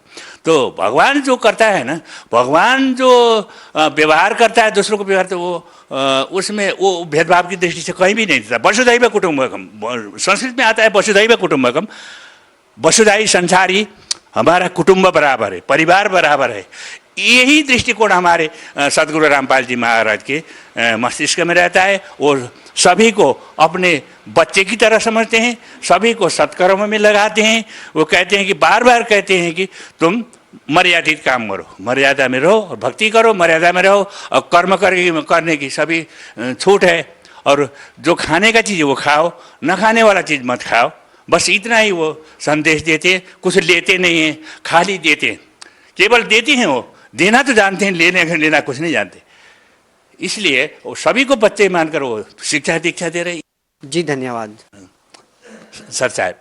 तो भगवान जो करता है ना, भगवान जो व्यवहार करता है दूसरों को व्यवहार, तो वो उसमें वो भेदभाव की दृष्टि से कहीं भी नहीं देता। वसुधैव कुटुंबकम, संस्कृत में आता है वसुधैव कुटुंबकम। वसुधैव संसारी, हमारा कुटुंब बराबर है, परिवार बराबर है। यही दृष्टिकोण हमारे सदगुरु रामपाल जी महाराज के मस्तिष्क में रहता है। और सभी को अपने बच्चे की तरह समझते हैं, सभी को सत्कर्म में लगाते हैं। वो कहते हैं कि बार बार कहते हैं कि तुम मर्यादित काम करो, मर्यादा में रहो, और भक्ति करो, मर्यादा में रहो, और कर्म करने की सभी छूट है। और जो खाने का चीज़ है वो खाओ, न खाने वाला चीज़ मत खाओ। बस इतना ही वो संदेश देते हैं। कुछ लेते नहीं हैं, खाली देते हैं, केवल देते हैं। वो देना तो जानते हैं, लेना कुछ नहीं जानते। इसलिए वो सभी को बच्चे मानकर वो शिक्षा दीक्षा दे रही। जी धन्यवाद सर साहब।